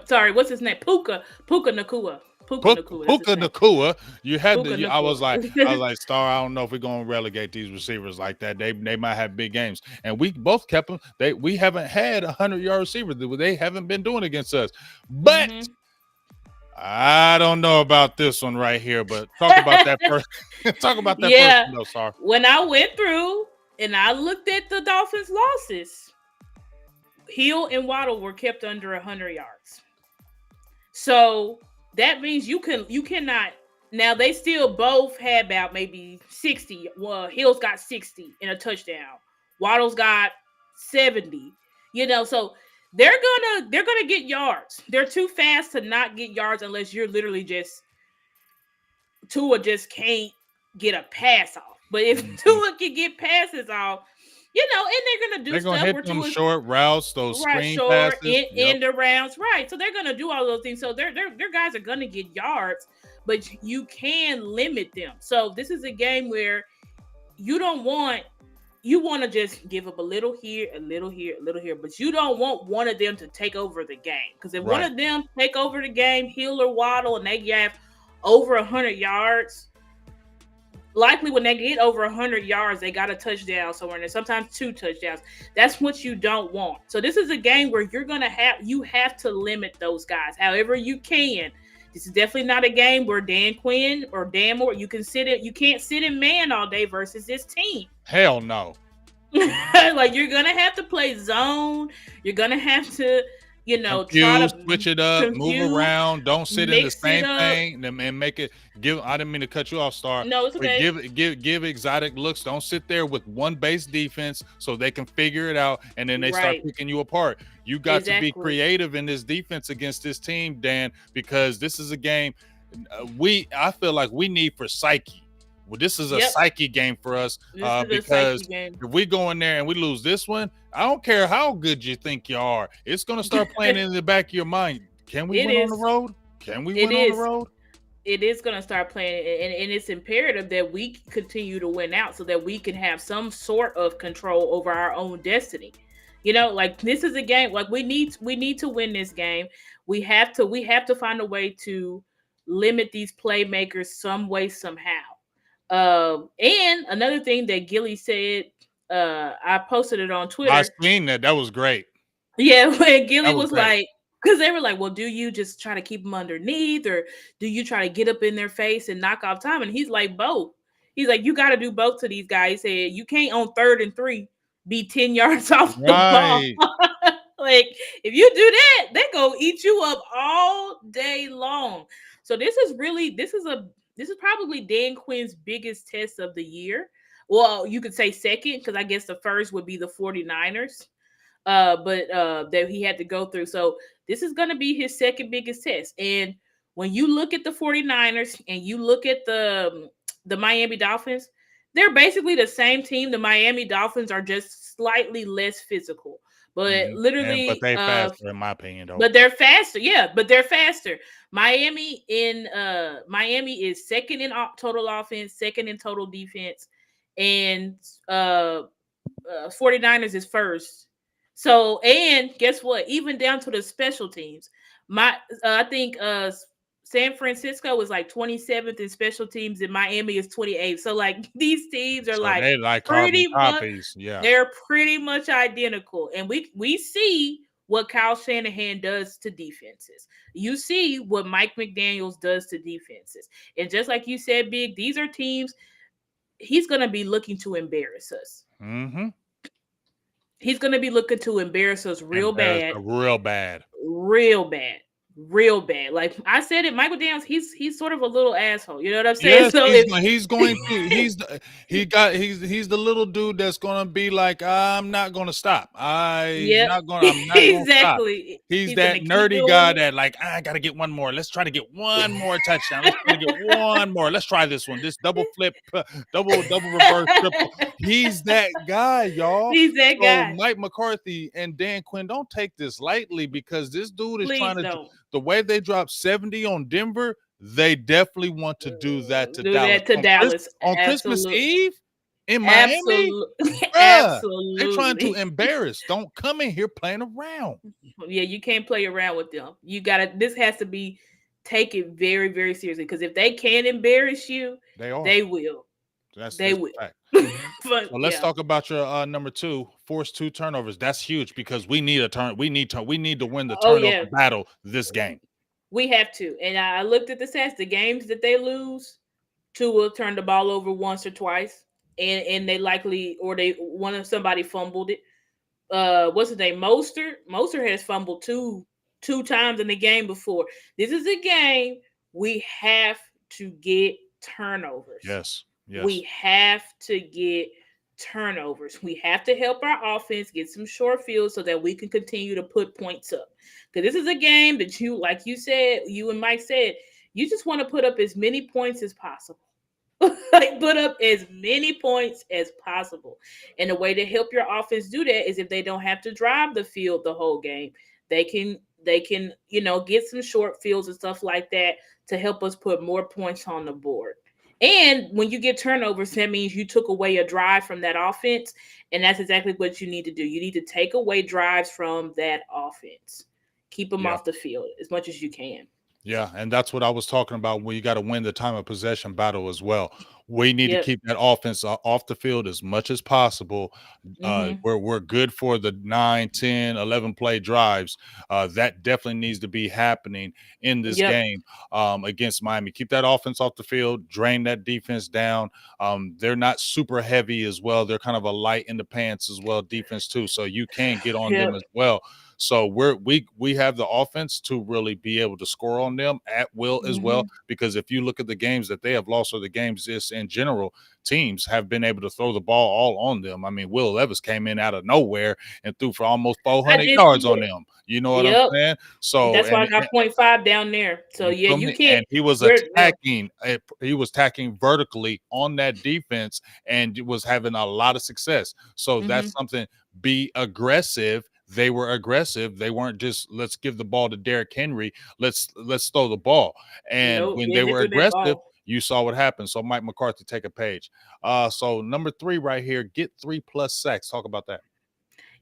sorry, what's his name? Puka Nakua. Puka Nakua, that's his Puka name. Nakua. You had Puka to. I Nakua. was like, Star. I don't know if we're gonna relegate these receivers like that. They might have big games, and we both kept them. We haven't had 100-yard receivers. They haven't been doing against us, but. Hmm. I don't know about this one right here, but talk about that first. Talk about that first Yeah. one, though, Star. When I went through and I looked at the Dolphins' losses, Hill and Waddle were kept under 100 yards. So that means you cannot. Now they still both had about maybe 60. Well, Hill's got 60 in a touchdown. Waddle's got 70. So they're gonna get yards. They're too fast to not get yards unless you're literally just Tua just can't get a pass off. But if Mhm. Tua can get passes off, and they're gonna do They're gonna stuff hit where them Tua's short routes, those right, screen short, passes. Yep. in the rounds, right. So they're gonna do all those things. So their guys are gonna get yards, but you can limit them. So this is a game where you don't want you want to just give up a little here, a little here, a little here, but you don't want one of them to take over the game. Because if one Right. of them take over the game, Hill or Waddle, and they have over 100 yards, likely when they get over 100 yards, they got a touchdown somewhere, and sometimes two touchdowns. That's what you don't want. So this is a game where you have to limit those guys however you can. This is definitely not a game where Dan Quinn or Dan Moore you can't sit in man all day versus this team. Hell no. Like you're gonna have to play zone. You're gonna have to, try Confuse, to switch it up, move confuse, around. Don't sit in the mix it same up. thing and make it give. I didn't mean to cut you off, Star, No, it's but okay. give exotic looks. Don't sit there with one base defense so they can figure it out and then they start Right. picking you apart. You got to be Exactly. creative in this defense against this team, Dan, because this is a game I feel like we need for psyche. Well, this is a Yep. psyche game for us This is a because psyche game. if we go in there and we lose this one, I don't care how good you think you are. It's going to start playing in the back of your mind. Can we It win on the is. road? Can we It win on the is. road? It is going to start playing, and it's imperative that we continue to win out so that we can have some sort of control over our own destiny. Like this is a game. Like we need to win this game. We have to find a way to limit these playmakers some way somehow. And another thing that Gilly said, I posted it on I Twitter. seen that. That was great. Yeah, when That Gilly was was great. like, because they were like, well, do you just try to keep them underneath, or do you try to get up in their face and knock off time? And he's like, both. He's like, you got to do both to these guys. He said, you can't on 3rd and 3 be 10 yards off the ball. Right. Like, if you do that, they go eat you up all day long. So this is probably Dan Quinn's biggest test of the year. Well, you could say second, because I guess the first would be the 49ers, but that he had to go through. So this is going to be his second biggest test. And when you look at the 49ers and you look at the Miami Dolphins, they're basically the same team. The Miami Dolphins are just slightly less physical, but But literally, they faster, in my opinion, though. but they're faster. Yeah, but they're faster. Miami is second in total offense, second in total defense, and 49ers is first. So, and guess what? Even down to the special teams, I think San Francisco is like 27th in special teams, and Miami is 28th. So, like these teams are So like they like carbon pretty much, copies. Yeah. they're pretty much identical, and we see what Kyle Shanahan does to defenses. You see what Mike McDaniels does to defenses, and just like you said, Big, these are teams he's gonna be looking to embarrass us. Mm-hmm. He's going to be looking to embarrass us real bad, Real bad. real bad, real bad. Like I said it, Michael Downs, he's sort of a little asshole. You know what I'm saying? Yes, So he's going to. He's the little dude that's going to be like, I'm not going to stop. yep, I'm not going to stop. exactly. He's that nerdy guy that like, I got to get one more. Let's try to get one more touchdown. Let's try to get one more. Let's try this one. This double flip, double reverse, triple. He's that guy, y'all. He's that guy. Mike McCarthy and Dan Quinn, don't take this lightly because this dude is Please trying to. don't. The way they dropped 70 on Denver, they definitely want to do that to Dallas. Dallas on Christmas Eve in Miami. Absolutely. They're trying to embarrass. Don't come in here playing around. Yeah, you can't play around with them. You gotta. This has to be taken very, very seriously because if they can embarrass you, they will. They will. But so let's talk about your number 2, force 2 turnovers. That's huge because we need a turn. We need to win the turnover battle this game. We have to. And I looked at the stats. The games that they lose, Tua turned the ball over once or twice, and they likely one of somebody fumbled it. What's his name? Mostert has fumbled two times in the game before. This is a game we have to get turnovers. Yes. We have to get turnovers. We have to help our offense get some short fields so that we can continue to put points up. Because this is a game that like you said, you and Mike said, you just want to put up as many points as possible. Like put up as many points as possible. And the way to help your offense do that is if they don't have to drive the field the whole game, they can get some short fields and stuff like that to help us put more points on the board. And when you get turnovers, that means you took away a drive from that offense. And that's exactly what you need to do. You need to take away drives from that offense. Keep them off the field as much as you can. Yeah, and that's what I was talking about when you got to win the time of possession battle as well. We need to keep that offense off the field as much as possible. We're good for the 9, 10, 11 play drives. That definitely needs to be happening in this game against Miami. Keep that offense off the field, drain that defense down. They're not super heavy as well. They're kind of a light in the pants as well, defense too. So you can get on them as well. So we have the offense to really be able to score on them at will as well. Because if you look at the games that they have lost or the games just in general, teams have been able to throw the ball all on them. I mean, Will Levis came in out of nowhere and threw for almost 400 yards on them. You know what I'm saying? So that's why I got 0.5 down there. So yeah, you can't. And he was attacking. He was attacking vertically on that defense and was having a lot of success. So that's something. Be aggressive. They were aggressive. They weren't just let's give the ball to Derrick Henry. Let's throw the ball. And when they were aggressive, you saw what happened. So Mike McCarthy, take a page. So number 3 right here, get 3+ sacks. Talk about that.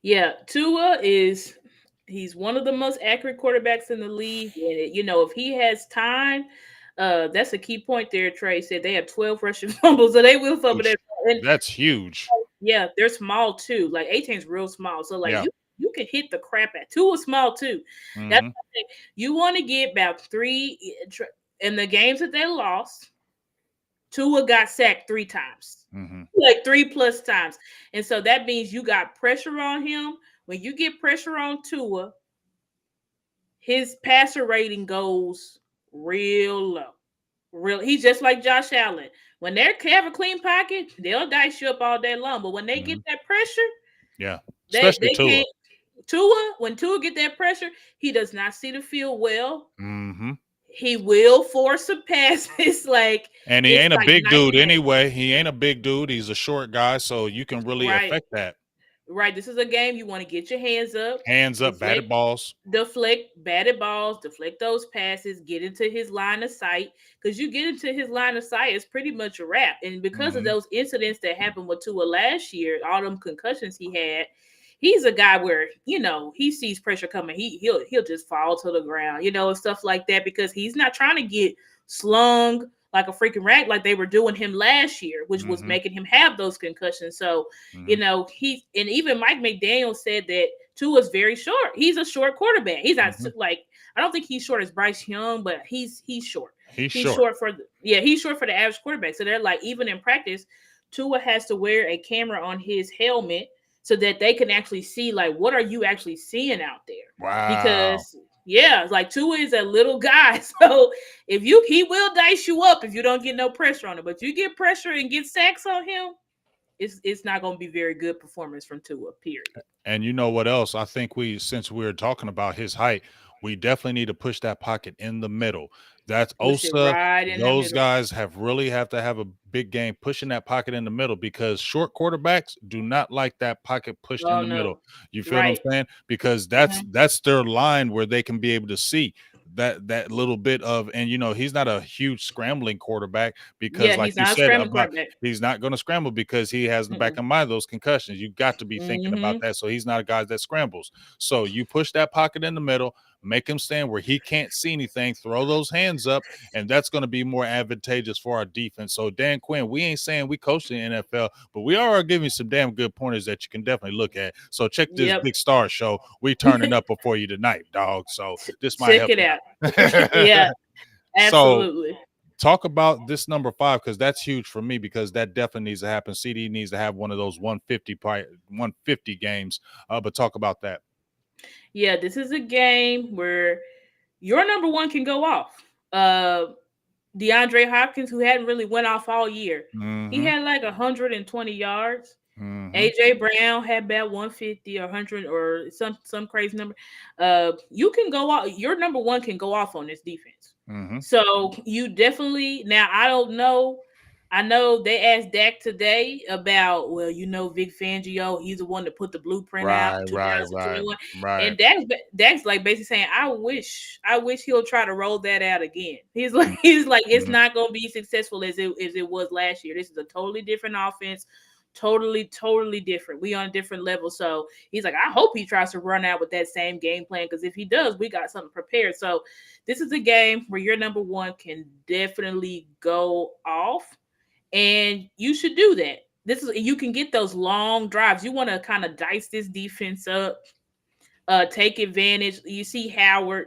Yeah, Tua he's one of the most accurate quarterbacks in the league. And if he has time, that's a key point there. Trey said they have 12 rushing fumbles, so they will fumble that. That's huge. Yeah, they're small too. Like A-Chain's real small. So like you can hit the crap at. Tua small too. That's you want to get about 3 in the games that they lost. Tua got sacked 3 times, like 3+ times. And so that means you got pressure on him. When you get pressure on Tua, his passer rating goes real low. He's just like Josh Allen. When they have a clean pocket, they'll dice you up all day long. But when they get that pressure, especially Tua. When Tua get that pressure, he does not see the field well. He will force a pass. It's like And he it's ain't a like big night dude and day. anyway. He ain't a big dude. He's a short guy, so you can really Right. affect that. Right. This is a game you want to get your hands up, Hands up, deflect, batted balls. batted balls, deflect those passes, get into his line of sight. Because you get into his line of sight, it's pretty much a wrap. And because of Hmm. those incidents that happened with Tua last year, all them concussions he had, he's a guy where he sees pressure coming. He'll just fall to the ground, and stuff like that because he's not trying to get slung like a freaking rag like they were doing him last year, which was Hmm. making him have those concussions. So Hmm. he and even Mike McDaniel said that Tua's very short. He's a short quarterback. He's not Hmm. like I don't think he's short as Bryce Young, but he's short. He's He's short. short he's short for the average quarterback. So they're like even in practice, Tua has to wear a camera on his helmet so that they can actually see like what are you actually seeing out there Wow. because like Tua is a little guy, so he will dice you up if you don't get no pressure on him, but you get pressure and get sacks on him, it's not going to be very good performance from Tua, period. And you know what else? I think since we're talking about his height, we definitely need to push that pocket in the middle. That's Push it Osa. right in the Those middle. guys have to have a big game pushing that pocket in the middle because short quarterbacks do not like that pocket pushed in Oh the middle. no. You feel what I'm Right. saying? Because Hmm. that's their line where they can be able to see that little bit of, and he's not a huge scrambling quarterback because Yeah, like he's you not a said scrambling about, quarterback. he's not going to scramble because he has in the back Mm-mm. of mind those concussions. You got to be thinking about Hmm. that. So he's not a guy that scrambles. So you push that pocket in the middle, make him stand where he can't see anything, throw those hands up, and that's going to be more advantageous for our defense. So Dan Quinn, we ain't saying we coach the NFL, but we are giving you some damn good pointers that you can definitely look at. So check this Yep. Big Star show. We turning up before you tonight, dog. So this might Check help it you out. out. Yeah, So absolutely. talk about this number 5 because that's huge for me because that definitely needs to happen. CD needs to have one of those 150 games. But talk about that. Yeah, this is a game where your number one can go off. DeAndre Hopkins, who hadn't really went off all year, he Mm-hmm. had like 120 yards. Mm-hmm. AJ Brown had about 150 or 100 or some crazy number. You can go off. Your number one can go off on this defense. Mm-hmm. So you definitely now. I don't know. I know they asked Dak today about Vic Fangio. He's the one that put the blueprint out Right, in right, right, 2021, right. and Dak's like basically saying, I wish he'll try to roll that out again. He's like it's Mm-hmm. not going to be successful as it was last year. This is a totally different offense, totally different. We on a different level. So he's like, I hope he tries to run out with that same game plan because if he does, we got something prepared. So this is a game where your number one can definitely go off, and you should do that. You can get those long drives. You want to kind of dice this defense up, take advantage. You see Howard.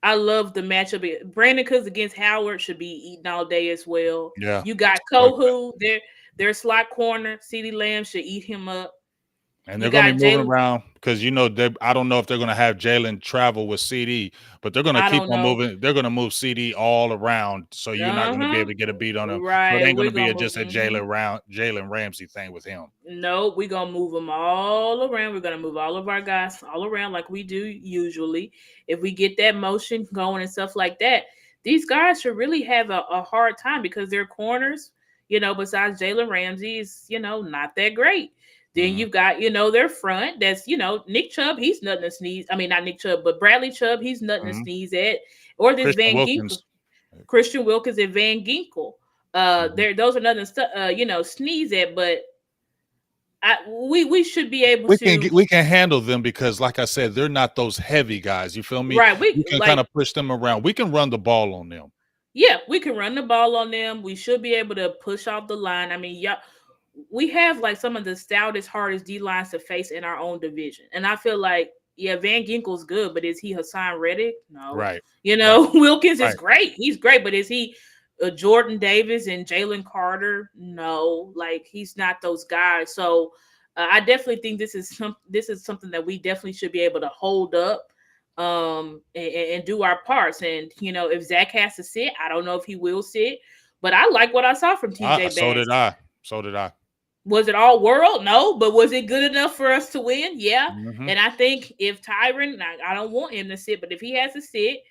I love the matchup. Brandon Cooks against Howard should be eating all day as well. Yeah. You got Like that. Kohu, their slot corner. CeeDee Lamb should eat him up. And You they're going to got be moving Jalen. around because I don't know if they're going to have Jalen travel with CD, but they're going to I keep don't on know. moving. They're going to move CD all around, so you're not going to be Uh-huh. able to get a beat on him. So it Right. ain't going We're to be gonna move. just a Jalen Ramsey thing with him. No, we're gonna move them all around. We're gonna move all of our guys all around like we do usually. If we get that motion going and stuff like that, these guys should really have a hard time because their corners, besides Jalen Ramsey, is not that great. Then Mm-hmm. you've got, their front. That's Nick Chubb. He's nothing to sneeze. I mean, not Nick Chubb, but Bradley Chubb. He's nothing to Mm-hmm. sneeze at. Or this Christian Van Ginkel, Wilkins. Christian Wilkins, and Van Ginkel. Mm-hmm. Those are nothing sneeze at, but we should be able We can to. we can handle them because, like I said, they're not those heavy guys. You feel me? Right, We we can kind like of push them around. We can run the ball on them. yeah, we can run the ball on them. We should be able to push off the line. I mean, yeah, we have like some of the stoutest, hardest D lines to face in our own division, and I feel like Van Ginkel's good, but is he Hassan Reddick? No. Right. Right. Wilkins is Right. great. He's great, but is he Jordan Davis and Jalen Carter? No, like he's not those guys. So I definitely think this is something that we definitely should be able to hold up and do our parts. And if Zach has to sit, I don't know if he will sit, but I like what I saw from TJ So Bass. did I. So did I. Was it all world? No, but was it good enough for us to win? Yeah. Mm-hmm. And I think if Tyron, I don't want him to sit, but if he has to sit,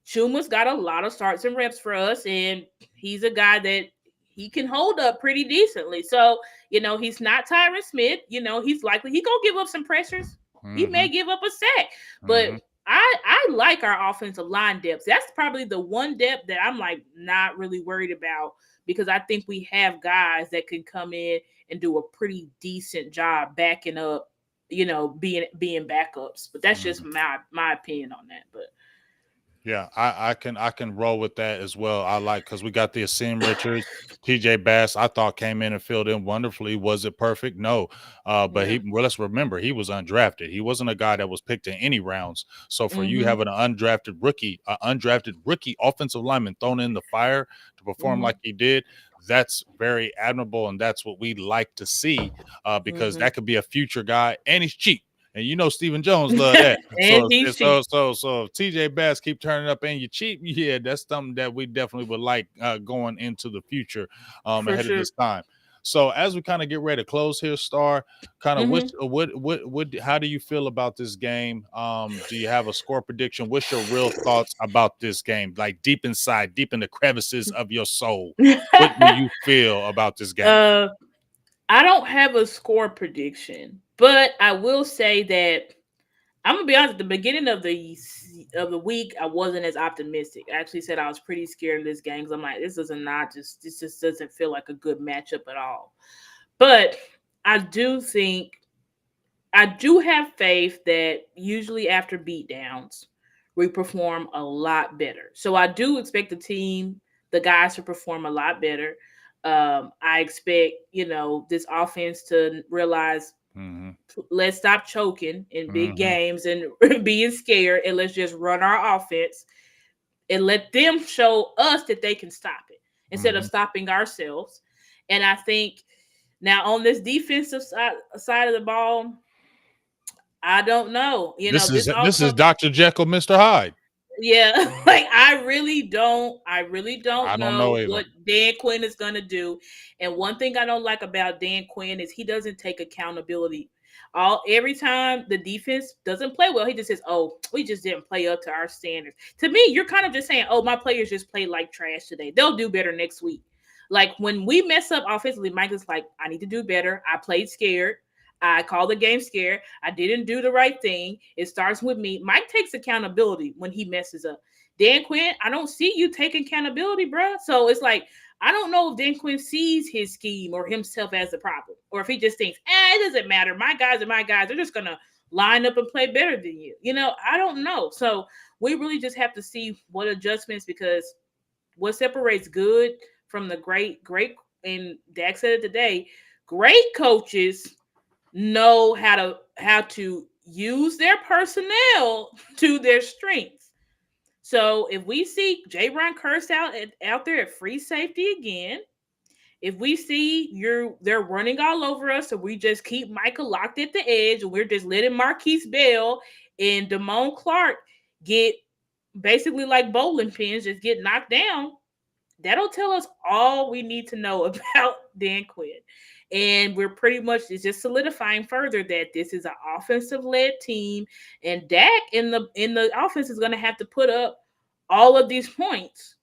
Schumer's got a lot of starts and reps for us, and he's a guy that he can hold up pretty decently. So, he's not Tyron Smith. He's likely he gonna give up some pressures. He may Hmm. give up a sack, but Hmm. I like our offensive line depth. That's probably the one depth that I'm like not really worried about because I think we have guys that can come in and do a pretty decent job backing up, being backups. But that's just Hmm. my opinion on that. Yeah, I can roll with that as well. I like because we got the Asim Richards, TJ Bass. I thought came in and filled in wonderfully. Was it perfect? No, but Yeah. let's remember he was undrafted. He wasn't a guy that was picked in any rounds. So for you Mhm. having an undrafted rookie offensive lineman thrown in the fire to perform like Mhm. he did, that's very admirable, and that's what we like to see. Because Mhm. that could be a future guy, and he's cheap. And Stephen Jones love that. And So he's cheap. if TJ Bass keep turning up and you cheap, yeah, that's something that we definitely would like going into the future For ahead of sure. this time. So as we kind of get ready to close here, Star, kind of Mhm. what how do you feel about this game? Do you have a score prediction? What's your real thoughts about this game? Like deep inside, deep in the crevices of your soul, what do you feel about this game? uh, I don't have a score prediction, but I will say that I'm gonna be honest. At the beginning of the week, I wasn't as optimistic. I actually said I was pretty scared of this game because I'm like, this just doesn't feel like a good matchup at all. But I do think I do have faith that usually after beatdowns, we perform a lot better. So I do expect the guys to perform a lot better. I expect, this offense to realize Hmm. let's stop choking in big Hmm. games and being scared and let's just run our offense and let them show us that they can stop it instead of Hmm. stopping ourselves. And I think now on this defensive side of the ball, I don't know. This is Dr. Jekyll, Mr. Hyde. Yeah, like I really I don't don't know know either. what Dan Quinn is gonna do. And one thing I don't like about Dan Quinn is he doesn't take accountability. Every time the defense doesn't play well, he just says, "Oh, we just didn't play up to our standards." To me, you're kind of just saying, "Oh, my players just played like trash today. They'll do better next week." Like when we mess up offensively, Mike is like, "I need to do better. I played scared. I called the game scared. I didn't do the right thing. It starts with me." Mike takes accountability when he messes up. Dan Quinn, I don't see you taking accountability, bruh. So it's like, I don't know if Dan Quinn sees his scheme or himself as the problem, or if he just thinks, it doesn't matter. My guys are my guys. They're just going to line up and play better than you. I don't know. So we really just have to see what adjustments, because what separates good from the great, and Dak said it today, great coaches know how to use their personnel to their strengths. So if we see J. Ron Curse out there at free safety again, if we see they're running all over us, so we just keep Michael locked at the edge, and we're just letting Marquise Bell and Damone Clark get basically like bowling pins, just get knocked down, that'll tell us all we need to know about Dan Quinn. And we're pretty much it's just solidifying further that this is an offensive led team, and Dak in the offense is going to have to put up all of these points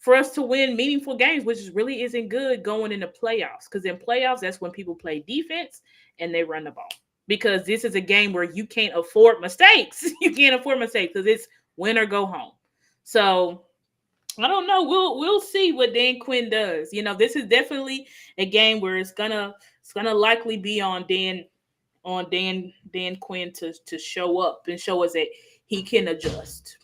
for us to win meaningful games, which really isn't good going into playoffs. Because in playoffs, that's when people play defense and they run the ball. Because this is a game where you can't afford mistakes. You can't afford mistakes because it's win or go home. So I don't know. We'll see what Dan Quinn does. This is definitely a game where it's gonna likely be on Dan Quinn to show up and show us that he can adjust.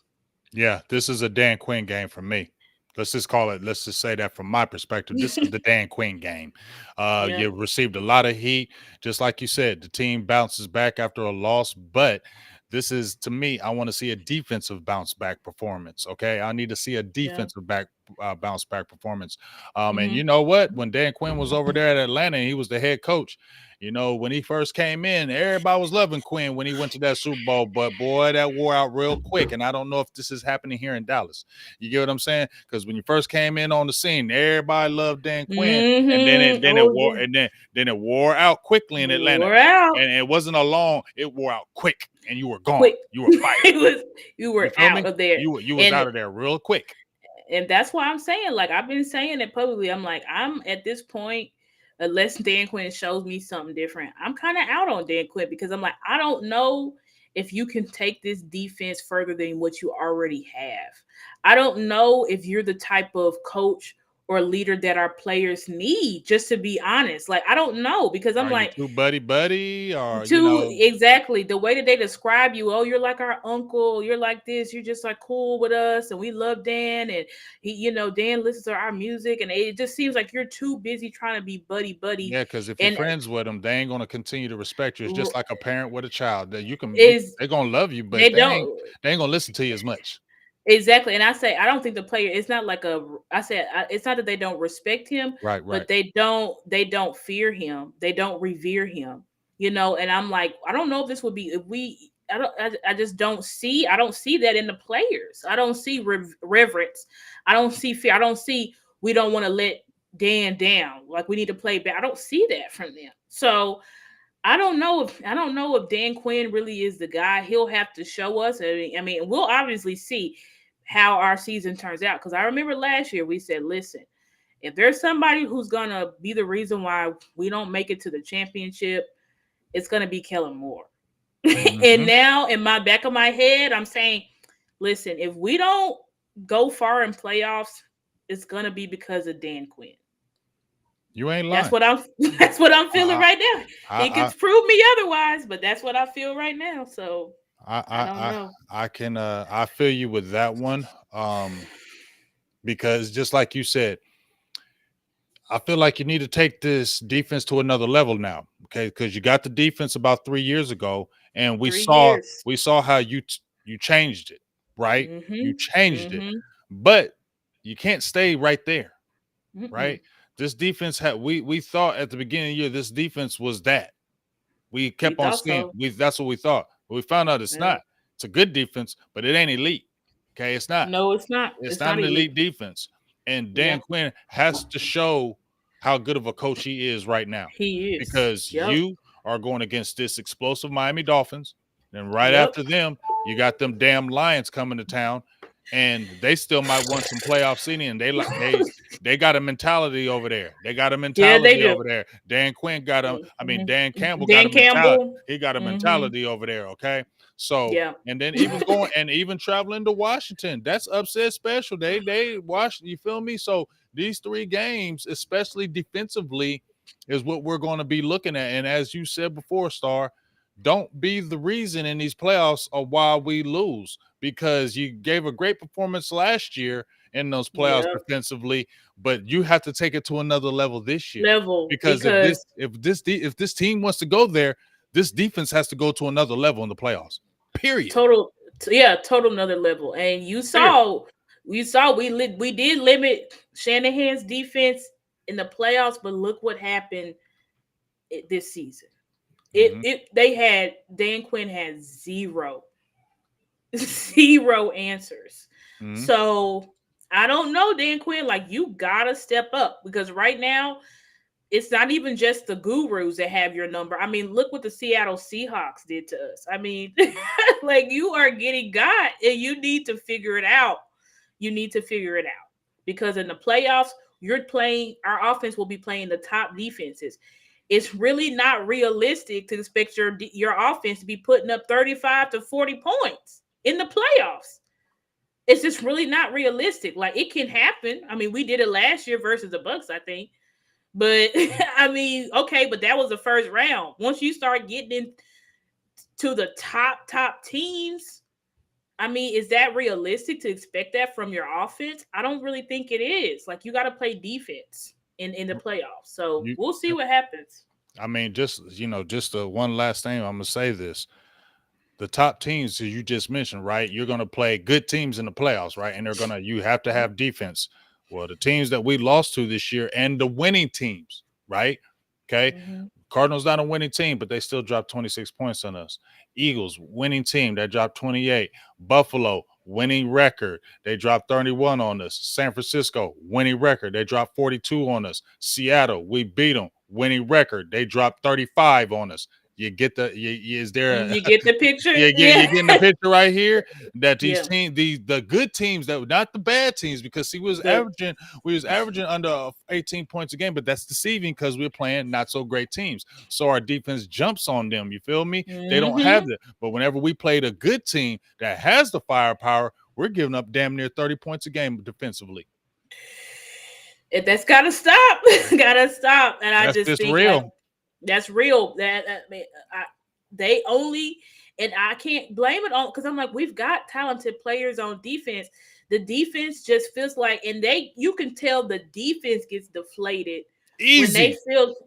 Yeah, this is a Dan Quinn game for me. Let's just say that from my perspective, this is the Dan Quinn game. Yep. You received a lot of heat. Just like you said, the team bounces back after a loss, but to me, I want to see a defensive bounce back performance. Okay. I need to see a Yeah. defensive back bounce back performance. And Hmm. you know what? When Dan Quinn was over there at Atlanta, and he was the head coach. You know, when he first came in, everybody was loving Quinn when he went to that Super Bowl. But boy, that wore out real quick. And I don't know if this is happening here in Dallas. You get what I'm saying? Because when you first came in on the scene, everybody loved Dan Quinn, and Oh yeah, then it wore out quickly in Atlanta. wore out And it wasn't a long, it wore out quick, and you were gone. quick. You were fired. It was you You were feel out me? of there, You was and out of there real quick. that's why I'm saying, like, I've been saying it publicly. I'm like, I'm at this point, unless Dan Quinn shows me something different, I'm kind of out on Dan Quinn because I'm like, I don't know if you can take this defense further than what you already have. I don't know if you're the type of coach or leader that our players need, just to be honest. Like, I don't know because I'm Are you like, too buddy, or to exactly the way that they describe you. Oh, you're like our uncle. You're like this. You're just like cool with us, and we love Dan. And he, Dan listens to our music, and it just seems like you're too busy trying to be buddy. Yeah, because if you're And friends with them, they ain't gonna continue to respect you. It's just r- like a parent with a child that is they're gonna love you, but they don't they ain't gonna listen to you as much. exactly. And I say I don't think the player. It's not like it's not that they don't respect him, Right, right. but they don't fear him. They don't revere him. And I'm like, I don't know if this would be if we. I just don't see that in the players. I don't see reverence. I don't see fear. I don't see we don't want to let Dan down. Like we need to play back. I don't see that from them. So I don't know if Dan Quinn really is the guy. He'll have to show us. I mean, we'll obviously see how our season turns out. Because I remember last year we said, listen, if there's somebody who's gonna be the reason why we don't make it to the championship, it's gonna be Kellen Moore. And Hmm. now in my back of my head, I'm saying, listen, if we don't go far in playoffs, it's gonna be because of Dan Quinn. You ain't That's lying. what I'm that's what I'm feeling I, right now. He I, can prove me otherwise, but that's what I feel right now. So I, I I, don't I, know. I can, I feel you with that one. Because just like you said, I feel like you need to take this defense to another level now. Okay, because you got the defense about 3 years ago, and we Three saw years. we saw how you changed it, right? You Mm-hmm. changed it, Mm-hmm. but you can't stay right there, Mm-mm. right? This defense had we thought at the beginning of the year this defense was that. We We kept on thought seeing so. we that's what we thought. But we found out it's Yeah. not. It's a good defense, but it ain't elite. Okay, it's not. No, it's not. It's It's not not an elite. elite defense. And Dan Yeah, Quinn has to show how good of a coach he is right now, he is. because Yep. you are going against this explosive Miami Dolphins. And right Yep. after them, you got them damn Lions coming to town, and they still might want some playoff seating. And they got a mentality over there. They got a Yeah, they mentality do. over there. Dan Quinn got a, I mean, Mhm. Dan Campbell got a Dan mentality. Campbell. He got a Hmm. mentality over there. Okay. So, Yeah. and then even traveling to Washington, that's upset special. They Washington, you feel me? So these three games, especially defensively, is what we're going to be looking at. And as you said before, Star, don't be the reason in these playoffs of why we lose, because you gave a great performance last year in those playoffs Yeah. defensively, but you have to take it to another level this year. Level Because because if this team wants to go there, this defense has to go to another level in the playoffs. Period. total, yeah, total another level. And you Period. saw, we did limit Shanahan's defense in the playoffs, but look what happened this season. It Hmm. it they had Dan Quinn had zero answers. Hmm. So I don't know, Dan Quinn. Like you gotta step up because right now it's not even just the gurus that have your number. I mean, look what the Seattle Seahawks did to us. I mean, like you are getting got and you need to figure it out. You need to figure it out because in the playoffs, our offense will be playing the top defenses. It's really not realistic to expect your offense to be putting up 35 to 40 points in the playoffs. It's just really not realistic. Like it can happen. I mean, we did it last year versus the Bucks, I think. But I mean, okay, but that was the first round. Once you start getting into the top teams, I mean, is that realistic to expect that from your offense? I don't really think it is. Like you got to play defense in the playoffs. So You, we'll see what happens. I mean, just one last thing. I'm gonna say this: the top teams that you just mentioned, right? You're gonna play good teams in the playoffs, right? And you have to Mhm. have defense. Well, the teams that we lost to this year and the winning teams, right? Okay. Mm-hmm. Cardinals not a winning team, but they still dropped 26 points on us. Eagles, winning team, that dropped 28. Buffalo, winning record, they dropped 31 on us. San Francisco, winning record, they dropped 42 on us. Seattle, we beat them, winning record, they dropped 35 on us. You get the is there a You get the picture? you're getting the picture right here that these Yeah. teams, the good teams, that not the bad teams, because see, we was averaging under 18 points a game, but that's deceiving because we're playing not so great teams. So our defense jumps on them. You feel me? They don't have Mm-hmm. it. But whenever we played a good team that has the firepower, we're giving up damn near 30 points a game defensively. That's gotta stop. Gotta stop. And I That's just just think like real. that's real. That I mean, they only, and I can't blame it on because I'm like, we've got talented players on defense. The defense just feels like, and you can tell the defense gets deflated Easy.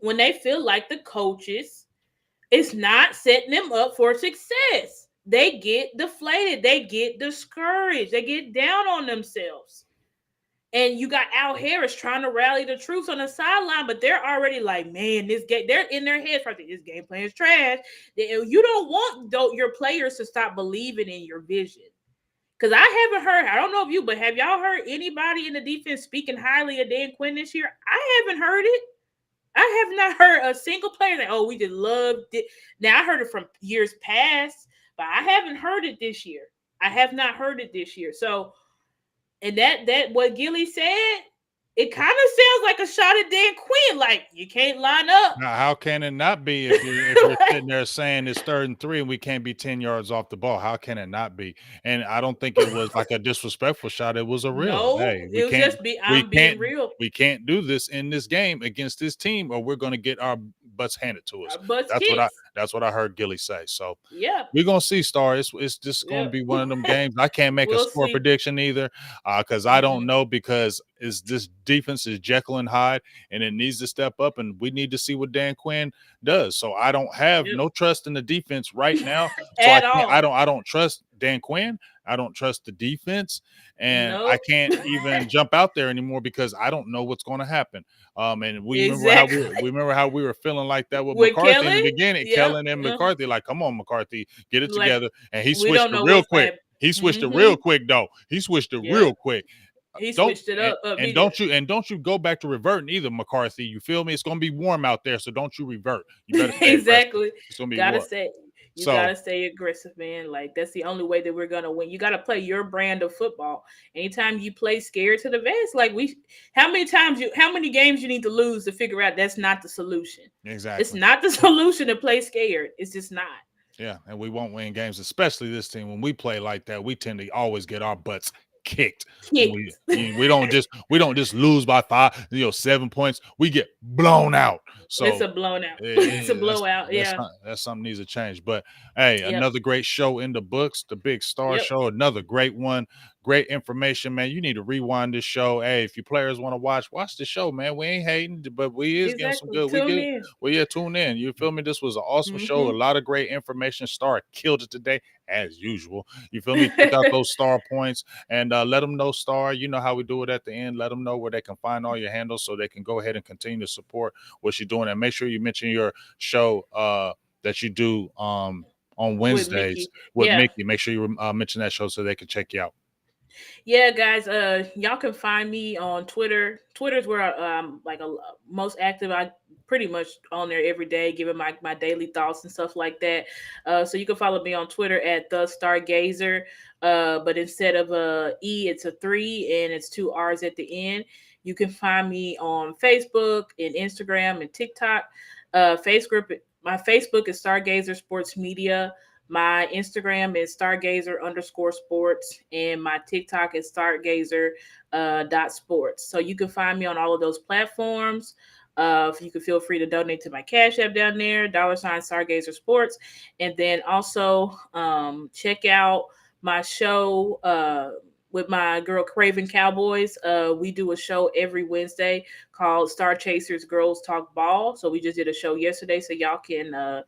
when they feel like the coaches is not setting them up for success. They get deflated, they get discouraged, they get down on themselves. And you got Al Harris trying to rally the troops on the sideline, but they're already like, man, this game, they're in their heads, right? This game plan is trash. You don't want your players to stop believing in your vision. Because I haven't heard, I don't know if you, but have y'all heard anybody in the defense speaking highly of Dan Quinn this year? I haven't heard it. I have not heard a single player that, oh, we just loved it. Now, I heard it from years past, but I haven't heard it this year. I have not heard it this year. So, and that what Gilly said, it kind of sounds like a shot at Dan Quinn. Like, you can't line up. Now, how can it not be if you're sitting there saying it's 3rd and 3 and we can't be 10 yards off the ball? How can it not be? And I don't think it was like a disrespectful shot. It was a real. No, Hey, it was just I'm being real. we can't do this in this game against this team, or we're going to get our butts handed to us. Our butts That's kicks. what I heard Gilly say. So Yeah. we're gonna see, Star. It's just gonna be one of them games. I can't make a We'll score see. prediction either, because I don't know, because this defense is Jekyll and Hyde, and it needs to step up, and we need to see what Dan Quinn does. So I don't have no trust in the defense right now. So At all. I don't trust Dan Quinn. I don't trust the defense, and I can't even jump out there anymore because I don't know what's going to happen. And we remember how we were feeling like that with McCarthy Kelly? in the beginning. Kellen and McCarthy, like, come on, McCarthy, get it together. And he switched it real quick. He switched it real quick, though. He switched it real quick. He switched it up. And don't you go back to reverting either, McCarthy. You feel me? It's gonna be warm out there, so don't you revert. You better stay exactly. It's gonna be warm. You gotta stay aggressive, man. Like, that's the only way that we're gonna win. You gotta play your brand of football. Anytime you play scared to the vest, like how many games you need to lose to figure out that's not the solution. Exactly. It's not the solution to play scared. It's just not. Yeah, and we won't win games, especially this team. When we play like that, we tend to always get our butts kicked. We don't just lose by 5, 7 points. We get blown out. So it's a blown out. It's a blowout. That's something needs to change. But hey, another great show in the books, the Big Star Show, another great one. Great information, man. You need to rewind this show. Hey, if you players want to watch the show, man. We ain't hating, but we is getting some good. Tune in. You feel me? This was an awesome show. A lot of great information. Star killed it today, as usual. You feel me? Pick out those star points and let them know, Star. You know how we do it at the end. Let them know where they can find all your handles so they can go ahead and continue to support what you're doing. And make sure you mention your show that you do on Wednesdays with Mickey. Make sure you mention that show so they can check you out. Yeah, guys, y'all can find me on Twitter. Twitter's where I'm most active. I pretty much on there every day, giving my daily thoughts and stuff like that. So you can follow me on Twitter at The Stargazer. But instead of a E, it's a 3 and it's 2 R's at the end. You can find me on Facebook and Instagram and TikTok. My Facebook is Stargazer Sports Media. My Instagram is stargazer_sports, and my TikTok is stargazer.sports. So you can find me on all of those platforms. You can feel free to donate to my Cash App down there, $Stargazer Sports. And then also check out my show with my girl Craven Cowboys. We do a show every Wednesday called Star Chasers Girls Talk Ball. So we just did a show yesterday, so y'all can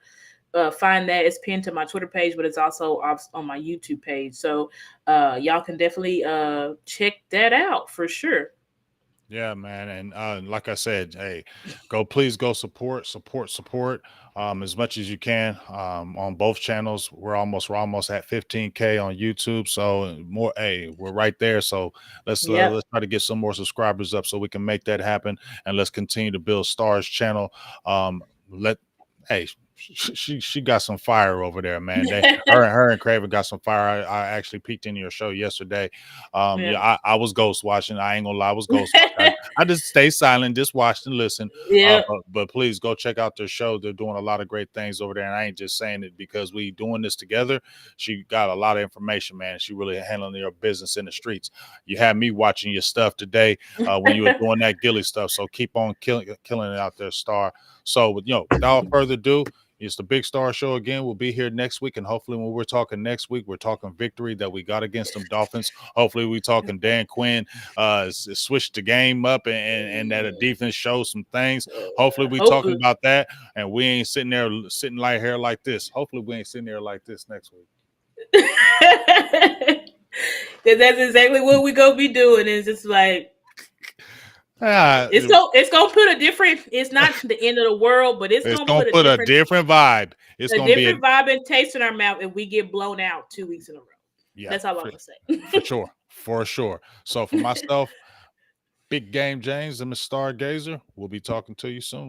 find that. It's pinned to my Twitter page, but it's also on my YouTube page. So y'all can definitely check that out for sure. Yeah, man. And like I said, hey, please go support as much as you can on both channels. We're almost at 15K on YouTube. So more, hey, we're right there. So Yep. let's try to get some more subscribers up so we can make that happen. And let's continue to build Stars channel. Let hey, she got some fire over there, man. Her and Craven got some fire. I actually peeked into your show yesterday. Yeah. Yeah, I was ghost watching. I ain't gonna lie, I was ghost watching. I just stay silent, just watched and listen. Yep. But please go check out their show. They're doing a lot of great things over there. And I ain't just saying it because we doing this together. She got a lot of information, man. She really handling your business in the streets. You had me watching your stuff today when you were doing that Gilly stuff. So keep on killing it out there, Star. So without further ado, it's the Big Star Show again. We'll be here next week, and hopefully, when we're talking next week, we're talking victory that we got against them Dolphins. Hopefully, we talking Dan Quinn switched the game up and that a defense shows some things. Hopefully, we talking Hopefully. about that, and we ain't sitting like here like this. Hopefully, we ain't sitting there like this next week. Because that's exactly what we gonna be doing. It's just like it's gonna put a different. It's not the end of the world, but it's gonna put a different vibe. It's gonna be a different vibe and taste in our mouth if we get blown out 2 weeks in a row. Yeah, that's all I'm gonna say. For sure. So for myself, Big Game James and Miss Stargazer, we'll be talking to you soon.